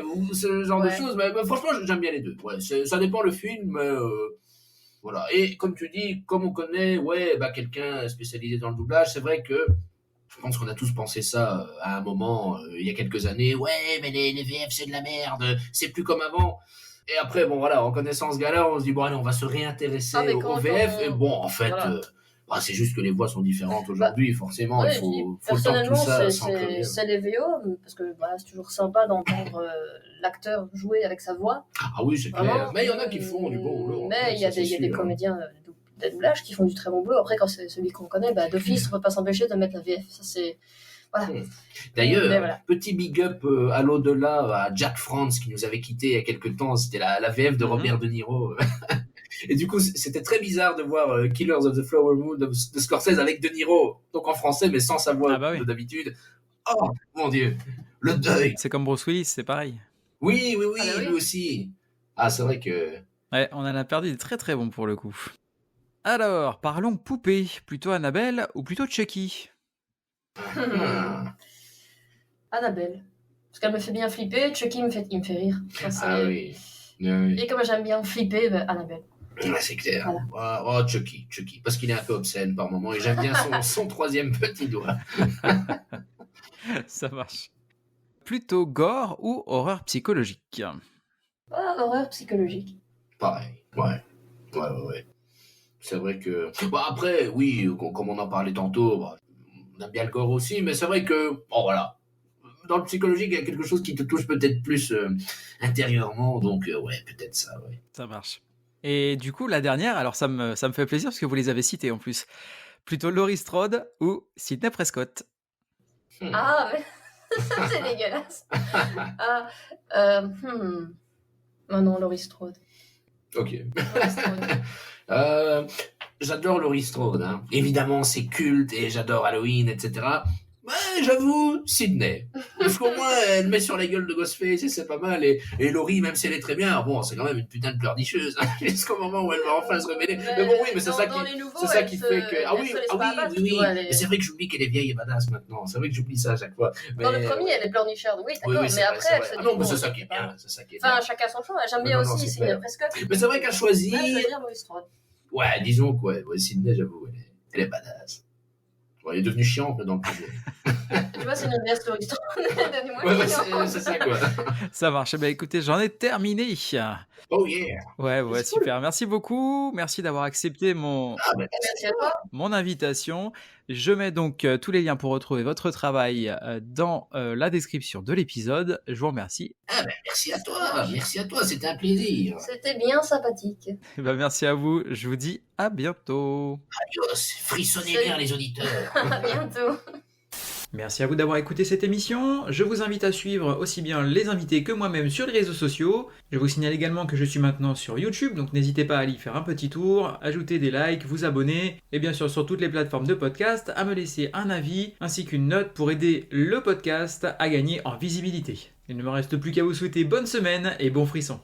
Ou ce genre de choses, mais franchement, j'aime bien les deux. Ouais, ça dépend le film, voilà. Et comme tu dis, comme on connaît, quelqu'un spécialisé dans le doublage, c'est vrai que je pense qu'on a tous pensé ça à un moment, il y a quelques années. Ouais, mais les VF, c'est de la merde, c'est plus comme avant. Et après, bon, voilà, en connaissant ce gars-là, on se dit, bon, allez, on va se réintéresser au VF. Et bon, en fait, c'est juste que les voix sont différentes aujourd'hui, forcément. Il faut le temps que tout ça s'enclenche. C'est les VO, parce que c'est toujours sympa d'entendre l'acteur jouer avec sa voix. Ah oui, c'est clair. Mais il y en a qui font du bon boulot. Mais il y a des comédiens de doublage qui font du très bon boulot. Après, quand c'est celui qu'on connaît, d'office, on ne peut pas s'empêcher de mettre la VF. Ça, c'est... Voilà. D'ailleurs, petit big up à l'au-delà à Jack France qui nous avait quitté il y a quelques temps. C'était la VF de Robert De Niro. Et du coup, c'était très bizarre de voir Killers of the Flower Moon de Scorsese avec De Niro, donc en français, mais sans sa voix d'habitude. Oh, mon Dieu, le deuil. C'est comme Bruce Willis, c'est pareil. Oui, lui aussi. Ah, c'est vrai que... Ouais, on en a perdu des très très bons pour le coup. Alors, parlons poupée. Plutôt Annabelle ou plutôt Chucky? Annabelle. Parce qu'elle me fait bien flipper, Chucky il me fait rire. Oui. Et comme j'aime bien flipper, Annabelle. C'est clair. Voilà. Chucky. Parce qu'il est un peu obscène par moment et j'aime bien son troisième petit doigt. Ça marche. Plutôt gore ou horreur psychologique? Horreur psychologique. Pareil. Ouais. C'est vrai que... après, oui, comme on en parlait tantôt... on aime bien le gore aussi, mais c'est vrai que, voilà, dans le psychologique, il y a quelque chose qui te touche peut-être plus intérieurement, donc peut-être ça, ouais. Ça marche. Et du coup, la dernière, alors ça me fait plaisir parce que vous les avez cités en plus. Plutôt Laurie Strode ou Sidney Prescott? Ah, mais c'est dégueulasse. Non, Laurie Strode. Ok. J'adore Laurie Strode, hein. Évidemment, c'est culte et j'adore Halloween, etc. Mais j'avoue, Sidney. Parce qu'au moins, elle met sur la gueule de Ghostface et c'est pas mal. Et Laurie, même si elle est très bien, bon, c'est quand même une putain de pleurnicheuse. Hein, jusqu'au moment où elle va enfin se révéler. Mais bon, oui, mais c'est ça qui fait que... Ah oui. Mais c'est vrai que j'oublie qu'elle est vieille et badass maintenant. C'est vrai que j'oublie ça à chaque fois. Mais... Dans le premier, elle est pleurnicharde, oui, d'accord. Mais après, elle fait... Non, mais c'est ça qui est bien. Enfin, chacun son choix. J'aime bien aussi Sidney Prescott. Mais c'est vrai qu'elle choisit... Je vais dire Laurie Strode. Ouais, disons que Sidney, j'avoue, elle est badass. Bon, elle est devenue chiante dans le premier. Tu vois, c'est une inverse Laurie Strode. C'est ça, quoi. Ça marche. Écoutez, j'en ai terminé. Oh yeah. Ouais, super. Cool. Merci beaucoup. Merci d'avoir accepté mon invitation. Je mets donc tous les liens pour retrouver votre travail dans la description de l'épisode. Je vous remercie. Merci à toi. C'était un plaisir. C'était bien sympathique. Merci à vous. Je vous dis à bientôt. Adios. Frissonnez bien les auditeurs. À bientôt. Merci à vous d'avoir écouté cette émission. Je vous invite à suivre aussi bien les invités que moi-même sur les réseaux sociaux. Je vous signale également que je suis maintenant sur YouTube, donc n'hésitez pas à aller faire un petit tour, ajouter des likes, vous abonner, et bien sûr sur toutes les plateformes de podcast, à me laisser un avis ainsi qu'une note pour aider le podcast à gagner en visibilité. Il ne me reste plus qu'à vous souhaiter bonne semaine et bon frisson.